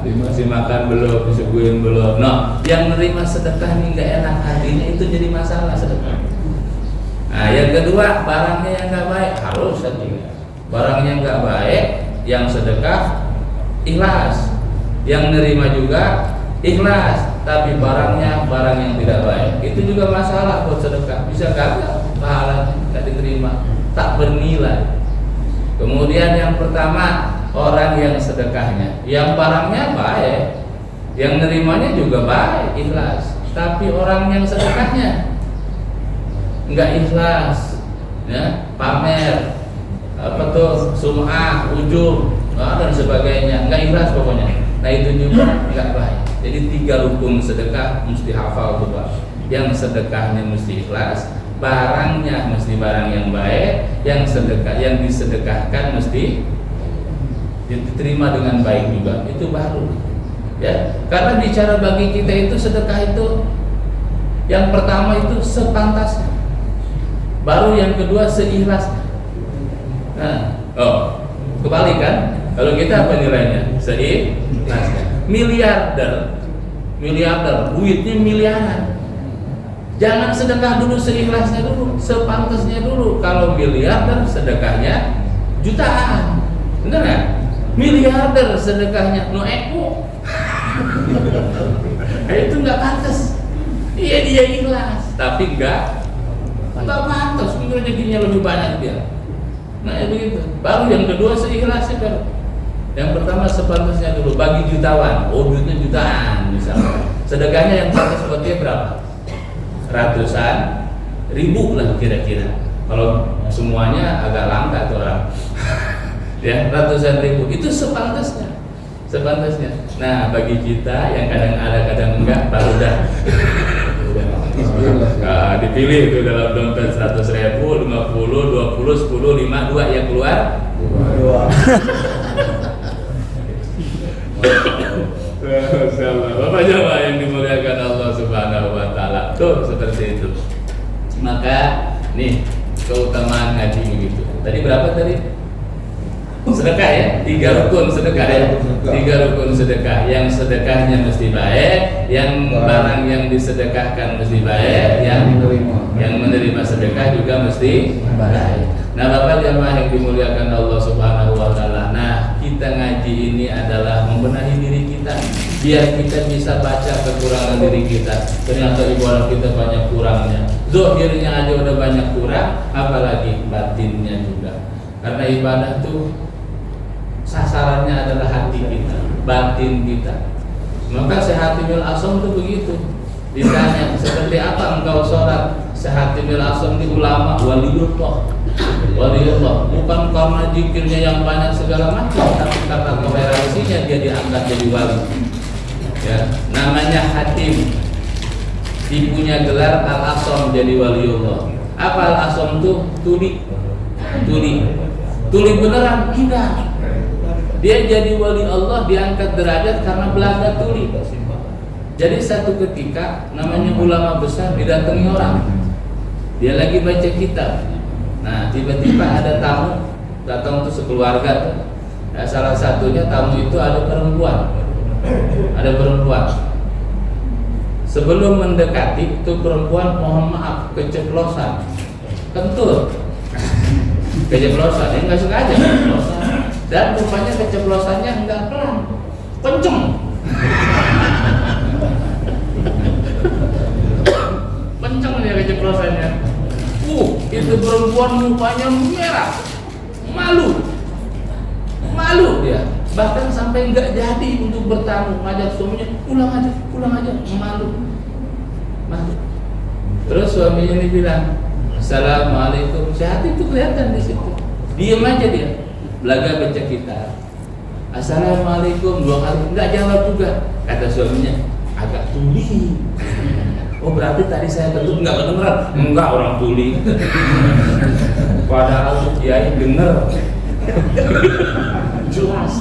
Dikasih makan belum, disuguhin belum. Nah, yang menerima sedekah ini nggak enak hatinya, itu jadi masalah sedekah. Nah, yang kedua, barangnya yang nggak baik harus sedekah. Barangnya nggak baik, yang sedekah ikhlas, yang nerima juga ikhlas, tapi barangnya barang yang tidak baik, itu juga masalah buat sedekah. Bisa gagal, pahalanya nggak diterima, tak bernilai. Kemudian yang pertama, orang yang sedekahnya, yang barangnya baik, yang nerimanya juga baik, ikhlas, tapi orang yang sedekahnya nggak ikhlas, ya, pamer, apa tuh, sum'ah, ujub, dan sebagainya, nggak ikhlas pokoknya. Nah itu juga nggak baik. Jadi 3 rukun sedekah mesti hafal tuh Pak. Yang sedekahnya mesti ikhlas, barangnya mesti barang yang baik, yang disedekahkan mesti diterima dengan baik juga. Itu baru, ya. Karena bicara bagi kita itu sedekah itu yang pertama itu sepantasnya, baru yang kedua seikhlasnya. Nah, kebalik kan? Kalau kita apa nilainya? Seikhlasnya. Miliarder, duitnya miliaran. Jangan sedekah dulu seikhlasnya dulu, sepantasnya dulu. Kalau miliarder sedekahnya jutaan, bener nggak? Miliarder sedekahnya noeko, itu nggak pantas. Iya dia ikhlas, tapi nggak pantas. Mungkin rezekinya lebih banyak dia. Nah begitu. Baru yang kedua seikhlasnya baru. Yang pertama sepantasnya dulu. Bagi jutawan, duitnya jutaan misalnya. Sedekahnya yang pantas buat dia berapa? Ratusan ribu lah kira-kira. Kalau semuanya agak langka tuh orang. Ya, ratusan ribu itu sepantasnya. Nah bagi kita yang kadang ada kadang enggak, baru dah dipilih itu dalam dompet 100.000, 50, 20, 10, 5, 2 yang keluar 2. Bapak jamaah yang dimuliakan Allah Subhanahu wa taala. Tuh seperti itu. Maka nih keutamaan ngaji begitu. Tadi berapa tadi? Sedekah ya, 3 rukun sedekah ya, 3 rukun sedekah. Yang sedekahnya mesti baik, yang barang yang disedekahkan mesti baik, yang menerima sedekah juga mesti baik. Nah Bapak jamaah yang dimuliakan Allah Subhanahu wa taala. Nah kita ngaji ini adalah membenahi diri kita, biar kita bisa baca kekurangan diri kita. Ternyata ibadah kita banyak kurangnya, zahirnya aja udah banyak kurang, apalagi batinnya juga. Karena ibadah tuh sasarannya adalah hati kita, batin kita. Maka Sehatimil Asam itu begitu. Ditanya, seperti apa engkau sholat? Sehatimil Asam di ulama, waliullah, bukan karena zikirnya yang banyak segala macam, tapi karena toleransinya dia diangkat jadi wali. Ya, namanya hatim, dipunya gelar Al-Asam jadi waliullah. Apa Al-Asam itu? Tuli beneran? Tidak. Dia jadi wali Allah, diangkat derajat karena belaga tuli. Jadi satu ketika namanya ulama besar didatangi orang, dia lagi baca kitab. Nah tiba-tiba ada tamu datang tuh sekeluarga. Nah, salah satunya tamu itu ada perempuan. Sebelum mendekati itu perempuan mohon maaf keceplosan, kentul, keceplosan. Dia nggak sengaja keceplosan. Dan rupanya keceplosannya enggak pelan, kenceng. Kenceng dia keceplosannya. Itu perempuan mukanya merah, malu dia. Bahkan sampai enggak jadi untuk bertamu, ngajak suaminya pulang aja, malu. Terus suaminya ini bilang, Assalamualaikum. Sehat itu kelihatan di situ. Diam aja dia. Belaga baca kita. Assalamualaikum 2 kali, enggak jawab juga. Kata suaminya, agak tuli. Oh berarti tadi saya tentu enggak kedengeran. Enggak, orang tuli. Padahal tuh kiai denger. Jelas.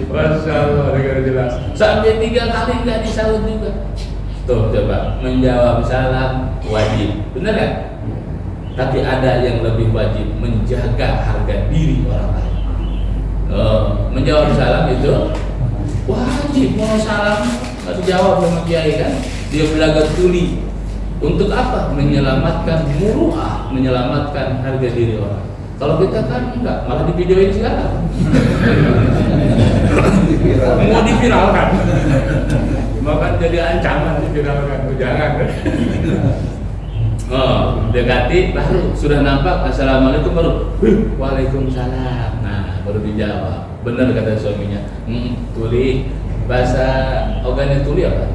Masya Allah, dengan jelas. Sampai 3 kali enggak disaut juga. Tuh coba, menjawab salam wajib, bener kan? Tapi ada yang lebih wajib, menjaga harga diri orang lain. Menjawab salam itu wajib mau salam nggak dijawab sama kiai kan, dia belajar tuli. Untuk apa? Menyelamatkan muruah, menyelamatkan harga diri orang. Kalau kita kan enggak, malah divideoin sekarang. Mau diviralkan, maka jadi ancaman diviralkan, jangan. Oh, dekati baru sudah nampak assalamualaikum baru, waalaikumsalam. Nah, baru dijawab. Benar kata suaminya. Tuli bahasa Ogannya tuli apa?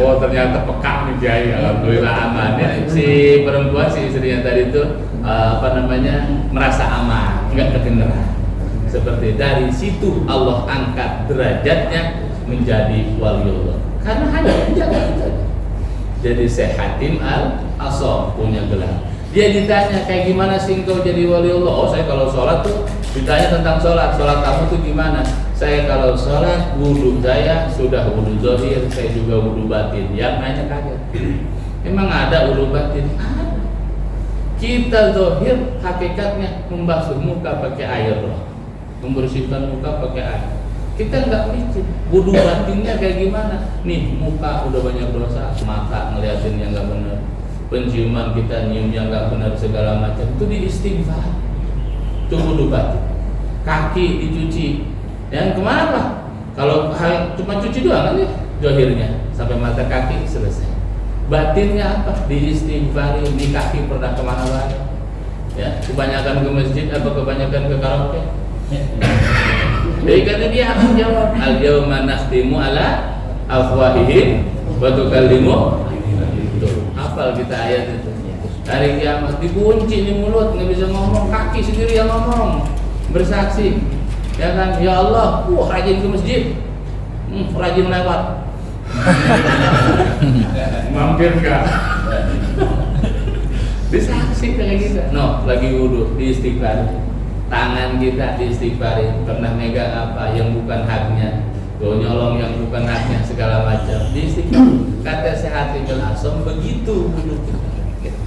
Oh, ternyata peka nih Kiai. Alhamdulillah aman ya. Si perempuan, si istrinya tadi itu merasa aman, enggak kedengeran. Seperti dari situ Allah angkat derajatnya menjadi waliullah. Karena hanya menjaga itu. Jadi Syekh Al-Asom punya gelar. Dia ditanya, kayak gimana sih engkau jadi waliullah? Oh, saya kalau sholat tuh ditanya tentang sholat kamu tuh gimana? Saya kalau sholat, wudhu saya sudah wudhu zahir, saya juga wudhu batin. Yang nanya kaget, emang ada wudhu batin? Ada. Kita zahir hakikatnya membasuh muka pakai air, membersihkan muka pakai air. Kita nggak mikir wudhu batinnya kayak gimana. Nih muka udah banyak dosa, mata ngeliatin yang nggak benar, penciuman kita nyium yang nggak benar segala macam, itu di istighfar, itu wudhu batin. Kaki dicuci, yang kemana Pak? Kalau cuma cuci doang kan ya, zahirnya sampai mata kaki selesai. Batinnya apa? Di istighfar. Di kaki pernah kemana lagi? Ya, kebanyakan ke masjid atau kebanyakan ke karaoke? Jadi karena dia akan jawab, al-yawma nakhtimu ala afwahihim wa tukallimu. Hafal kita ayat itu. Hari kiamat dikunci di mulut, nggak bisa ngomong, kaki sendiri yang ngomong, bersaksi. Ya kan, ya Allah, rajin ke masjid, rajin lewat. Mampir nggak? Disaksi kayak gitu. No, lagi wudhu di istighfar. Tangan kita di istighfarin, pernah megang apa yang bukan haknya, tuh nyolong yang bukan haknya segala macam di istighfar. Kata Syekh Al-Asom begitu wudhu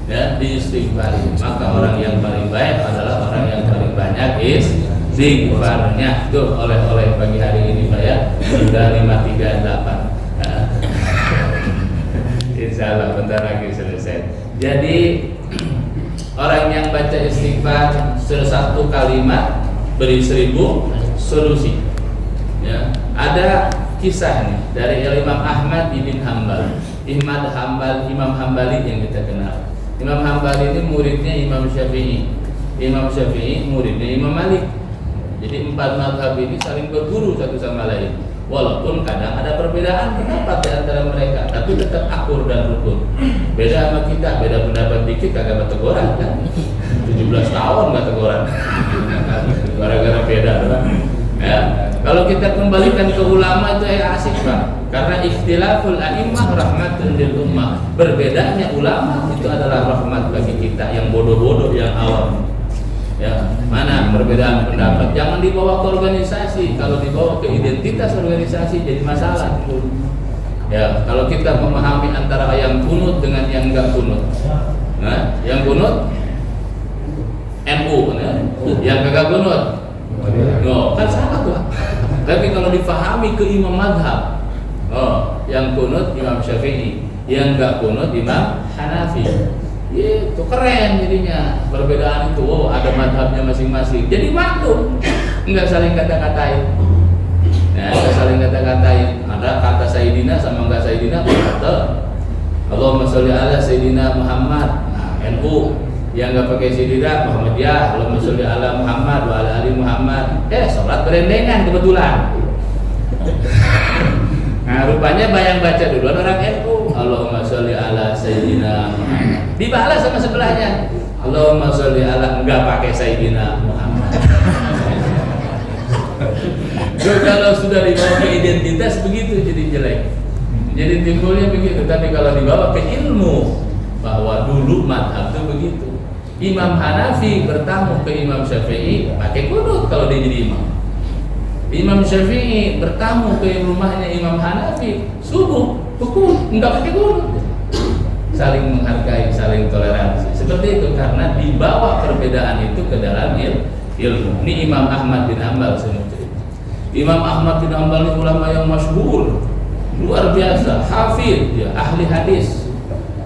ya, di istighfarin. Maka orang yang paling baik adalah orang yang paling banyak istighfarnya. Tuh oleh pagi hari ini Pak ya, sudah 538. Insyaallah bentar lagi selesai. Jadi orang yang baca istighfar satu kalimat beri 1000 solusi. Ya, ada kisah nih dari Imam Ahmad bin Hanbal. Imam Hanbali yang kita kenal. Imam Hanbali ini muridnya Imam Syafi'i. Imam Syafi'i muridnya Imam Malik. Jadi 4 mazhab ini saling berguru satu sama lain. Walaupun kadang ada perbedaan pendapat di antara mereka, tapi tetap akur dan rukun. Beda sama kita, beda pendapat dikit kagak teguran kan. 17 tahun nggak teguran. Gara-gara beda kan. Ya. Kalau kita kembalikan ke ulama itu asik Pak. Karena ikhtilaful a'immah rahmatun lil ummah. Berbedanya ulama itu adalah rahmat bagi kita yang bodoh-bodoh, yang awam. Ya, mana perbedaan pendapat jangan dibawa ke organisasi. Kalau dibawa ke identitas organisasi jadi masalah. Ya, kalau kita memahami antara yang kunut dengan yang enggak kunut. Nah, yang kunut NU, yang kagak kunut. No, kan salah tuh. Tapi kalau difahami ke imam madhab, yang kunut Imam Syafi'i, yang enggak kunut Imam Hanafi. Itu keren jadinya. Perbedaan itu, ada madhabnya masing-masing. Jadi maklum, enggak saling kata-katain. Nah, enggak saling kata-katain. Ada kata Sayyidina sama enggak Sayyidina, kata Allahumma sholli ala Sayyidina Muhammad. Nah, NU yang enggak pakai Sayyidina Muhammadiyah, Allahumma sholli ala Muhammad wa ala ali Muhammad. Sholat berendengan kebetulan. Nah, rupanya bayang baca duluan orang NU. Allahumma sholli ala Sayyidina Muhammad. Dibalas sama sebelahnya. Allahumma sholli ala, enggak pakai Sayyidina Muhammad. So, kalau sudah dibawa ke identitas begitu jadi jelek. Jadi timbulnya begitu. Tapi kalau dibawa ke ilmu, bahwa dulu madhab itu begitu. Imam Hanafi bertamu ke Imam Syafi'i pakai kunut kalau dia jadi imam. Imam Syafi'i bertamu ke rumahnya Imam Hanafi subuh, enggak pakai kunut. saling menghargai, saling toleransi. Seperti itu, karena dibawa perbedaan itu ke dalam ilmu. Ini Imam Ahmad bin Hanbal sebenarnya. Imam Ahmad bin Hanbal ini ulama yang masyhur, luar biasa, hafid, ya, ahli hadis.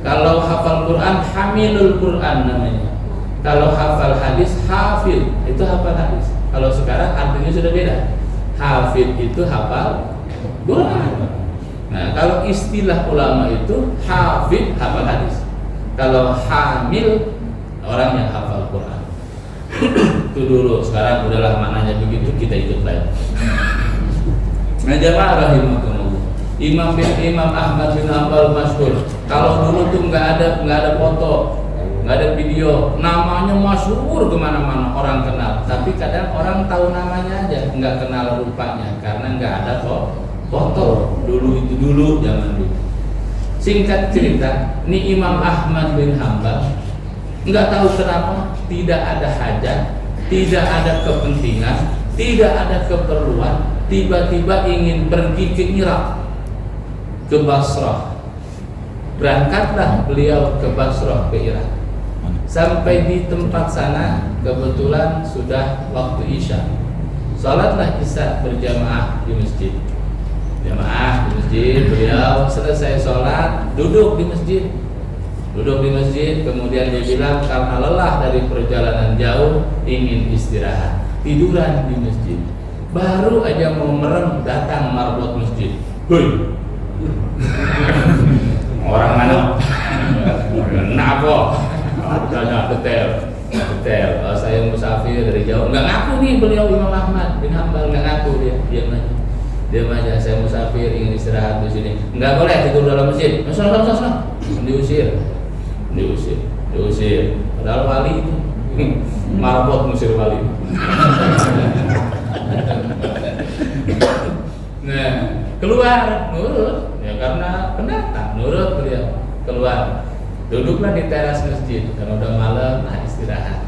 Kalau hafal Quran, hamilul Quran namanya. Kalau hafal hadis, hafid, itu hafal hadis. Kalau sekarang artinya sudah beda. Hafid itu hafal Quran. Nah, kalau istilah ulama itu hafid hafal hadis. Kalau hamil orang yang hafal Quran. Itu dulu, sekarang udahlah maknanya begitu, kita ikut lain. Nah, jamaah rahimakumullah. Imam Ahmad bin Hanbal masyhur. Kalau dulu tuh nggak ada foto, nggak ada video, namanya masyhur kemana-mana, orang kenal. Tapi kadang orang tahu namanya aja, nggak kenal rupanya, karena nggak ada foto. Dulu zaman dulu. Singkat cerita, ini Imam Ahmad bin Hanbal nggak tahu kenapa tidak ada hajat, tidak ada kepentingan, tidak ada keperluan, tiba-tiba ingin pergi ke Irak, ke Basrah. Berangkatlah beliau ke Basrah, ke Irak. Sampai di tempat sana kebetulan sudah waktu Isya. Salatlah Isya berjamaah di masjid. Jamaah di masjid, beliau selesai sholat, duduk di masjid. Kemudian dia bilang karena lelah dari perjalanan jauh, ingin istirahat, tiduran di masjid. Baru aja mau merem, datang marbot masjid. Hoi, orang mana? Kenapa? Tanya detail. Saya musafir dari jauh. Nggak ngaku nih beliau Imam Ahmad bin Hanbal, nggak ngaku dia. Diam aja. Saya musafir, ingin istirahat di sini. Nggak boleh tidur dalam masjid. Sana. Diusir. Padahal wali itu marbot musir wali. Nah, keluar nurut, ya karena pendatang nurut beliau. Keluar, duduklah di teras masjid. Karena udah malam, nah istirahat.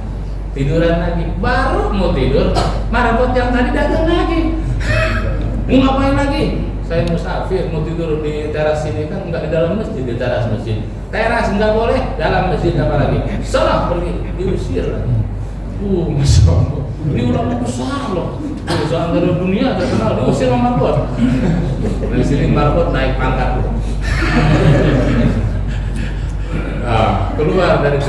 Tiduran lagi, baru mau tidur, marbot yang tadi datang lagi. Mau ngapain lagi? Saya musafir, mau tidur di teras sini kan enggak di dalam masjid, di teras masjid. Teras enggak boleh, dalam masjid apa lagi? Salah pergi, diusir lagi. Masya Allah. Ini ulama besar loh. Seantara dunia terkenal, diusir sama marbot. Dari sini marbot naik pangkat. Nah, keluar dari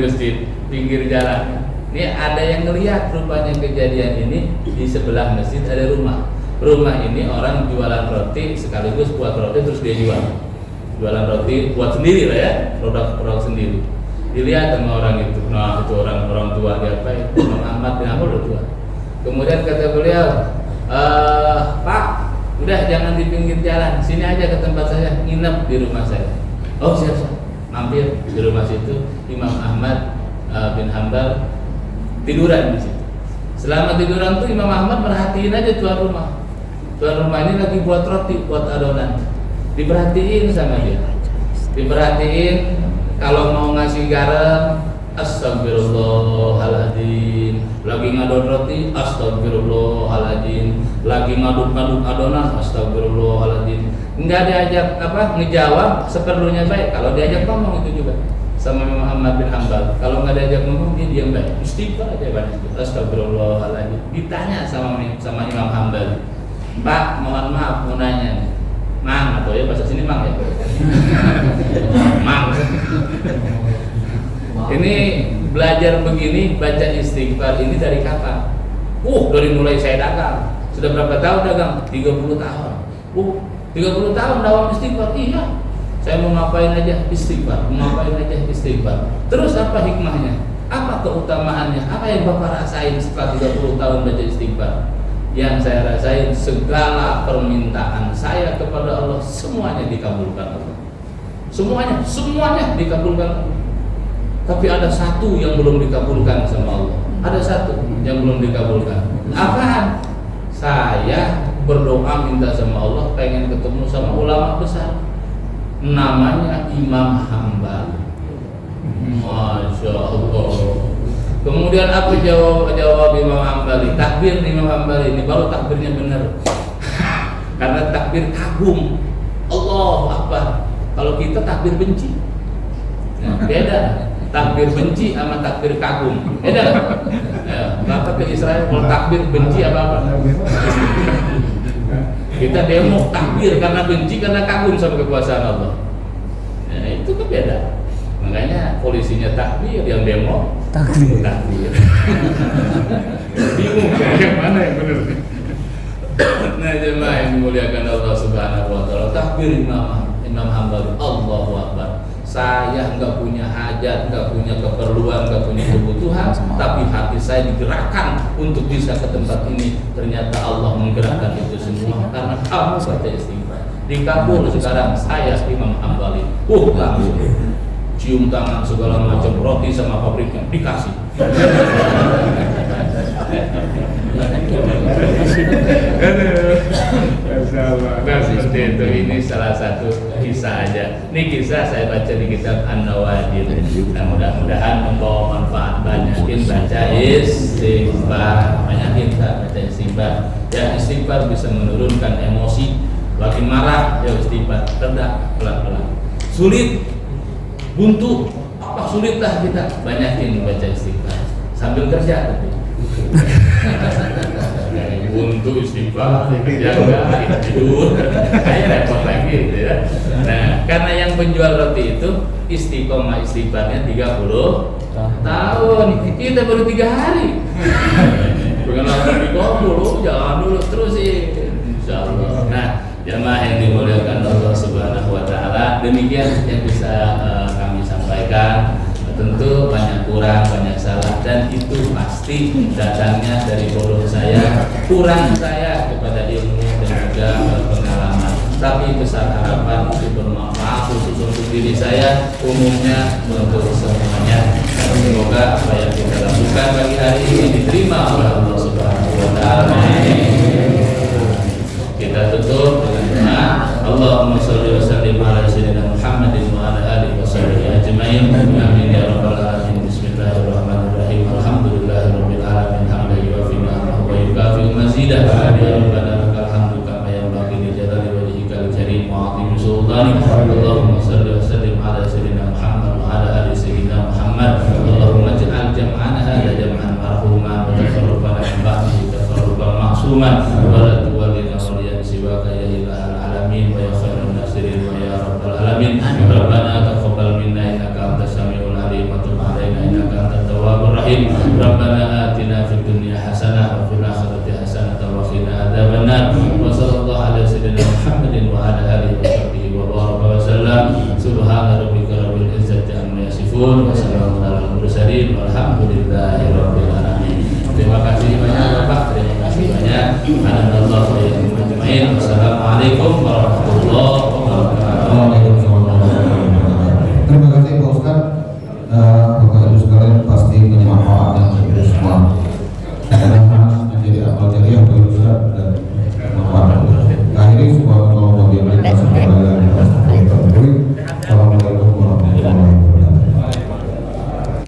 masjid, pinggir jalan. Ini ada yang ngelihat rupanya kejadian ini, di sebelah masjid ada rumah. Rumah ini orang jualan roti sekaligus buat roti terus dia jualan roti buat sendiri lah ya, produk sendiri. Dilihat sama orang itu, nah itu orang tua dia apa ya, Imam Ahmad bin Hanbal udah tua. Kemudian kata beliau, Pak, udah jangan di pinggir jalan, sini aja ke tempat saya, nginep di rumah saya. Oh siap, mampir di rumah situ. Imam Ahmad bin Hanbal tiduran di situ. Selama tiduran tuh Imam Ahmad merhatiin aja tuan rumah. Tuan rumah ini lagi buat roti, buat adonan. Diperhatiin sama dia. Diperhatiin, kalau mau ngasih garam, astagfirullahaladzim. Lagi ngadon roti, astagfirullahaladzim. Lagi ngaduk-ngaduk adonan, astagfirullahaladzim. Enggak diajak ngejawab seperlunya baik. Kalau diajak ngomong itu juga sama Imam Ahmad bin Hanbal. Kalau nggak diajak ngomong dia diam baik. Istighfar aja banyak. Astagfirullahaladzim. Ditanya sama Imam Hanbal, Pak, mohon maaf mau nanya nih. Mang, atau ya bahasa sini Mang ya. Mang. Ini belajar begini, baca istighfar ini dari kapan? Dari mulai saya dagang. Sudah berapa tahun dagang? 30 tahun. 30 tahun dakwah istighfar. Iya. Saya mau ngapain aja istighfar, Terus apa hikmahnya? Apa keutamaannya? Apa yang Bapak rasain setelah 30 tahun baca istighfar? Yang saya rasain, segala permintaan saya kepada Allah semuanya dikabulkan Allah. Semuanya dikabulkan Allah. Tapi ada satu yang belum dikabulkan sama Allah. Ada satu yang belum dikabulkan. Apaan? Saya berdoa minta sama Allah, pengen ketemu sama ulama besar. Namanya Imam Hanbal. Masya Allah. Kemudian apa jawab Imam Hanbali? Takbir Imam Hanbali ini baru takbirnya benar. Karena takbir kagum. Allahu Akbar. Kalau kita takbir benci. Beda. Takbir benci sama takbir kagum. Beda. Ya, Bapak ke Israel kalau takbir benci apa? Kita demo takbir karena benci, karena kagum sama kekuasaan Allah. Nah, itu kan beda. Makanya polisinya takbir, yang demo takbir. Bingung yang mana yang benar. Nah, jemaah yang dimuliakan Allah Subhanahu wa taala, takbir Imam Hambali, Allahu Akbar. Saya enggak punya hajat, enggak punya keperluan, enggak punya kebutuhan, tapi hati saya digerakkan untuk bisa ke tempat ini. Ternyata Allah menggerakkan itu semua karena kamu baca istighfar. Dikabul sekarang saya Imam Hambali. Langsung cium tangan segala macam, roti sama pabriknya dikasih. Nah, seperti itu. Ini salah satu kisah aja. Ini kisah saya baca di kitab An-Nawadir. Nah, mudah-mudahan membawa manfaat. Banyakin baca istighfar, banyakin baca istighfar. Ya, istighfar bisa menurunkan emosi. Makin marah, ya istighfar, reda pelan-pelan. Sulit, buntu, apa sulit lah kita, banyakin baca istighfar sambil kerja tapi. Buntu istighfar, kerja enggak, tidur, kayak repot lagi gitu ya. Nah, karena yang penjual roti itu istiqomah istighfarnya 30 tahun, kita baru 3 hari. Bukan langsung dikabul, jangan dulu terusin, insyaallah. Nah, jamaah yang dimuliakan Allah Subhanahu wa taala, demikian yang bisa kami sampaikan. Tentu banyak kurang, banyak salah, dan itu pasti datangnya dari bodoh saya, kurang saya kepada ilmu dan juga pengalaman. Tapi besar harapan itu bermanfaat khusus untuk diri saya, umumnya untuk semuanya. Semoga apa yang kita lakukan pagi hari ini diterima oleh Allah Subhanahu wa taala. Kita tutup dengan doa. Allahumma shalli wa sallim ala sayyidina Muhammadin wa ala alihi wa sahbihi ajmain. Amin ya rabbal alamin. Bismillahirrahmanirrahim. Alhamdulillahirabbil alamin. Hamdan yuwafi ni'amahu wa yukafi mazidah. Ya rabbana lakal hamdu kama yanbaghi li jalali wajhikal karim wa 'azimi sultanik. Allahumma shalli wa sallim ala sayyidina Muhammad wa ala ali sayyidina Muhammad. Allahumma ij'al jam'ana hadha jam'an marhuman wa tafarraqana min ba'dihi tafarruqan ma'suman wa la tuwallina waliyan siwaka ya ilahal alamin wa ya khairan nasirin wa ya rabbal alamin. Rabbana taqabbal minna innaka antas samiul alim wa tub 'alaina innaka antat tawwabur rahim. Rabbana atina fid dunya hasanah wa fil akhirati hasanah wa qina adzabannar. Wa sallallahu ala sayyidina Muhammadin wa ala alihi wa sahbihi wa baraka wa sallam. Subhana rabbika rabbil izzati amma yasifun wa salamun alal mursalin walhamdulillahi rabbil alamin. Terima kasih banyak Bapak, terima kasih banyak. Anallahu wa iyyakum ajmain. Wassalamualaikum warahmatullahi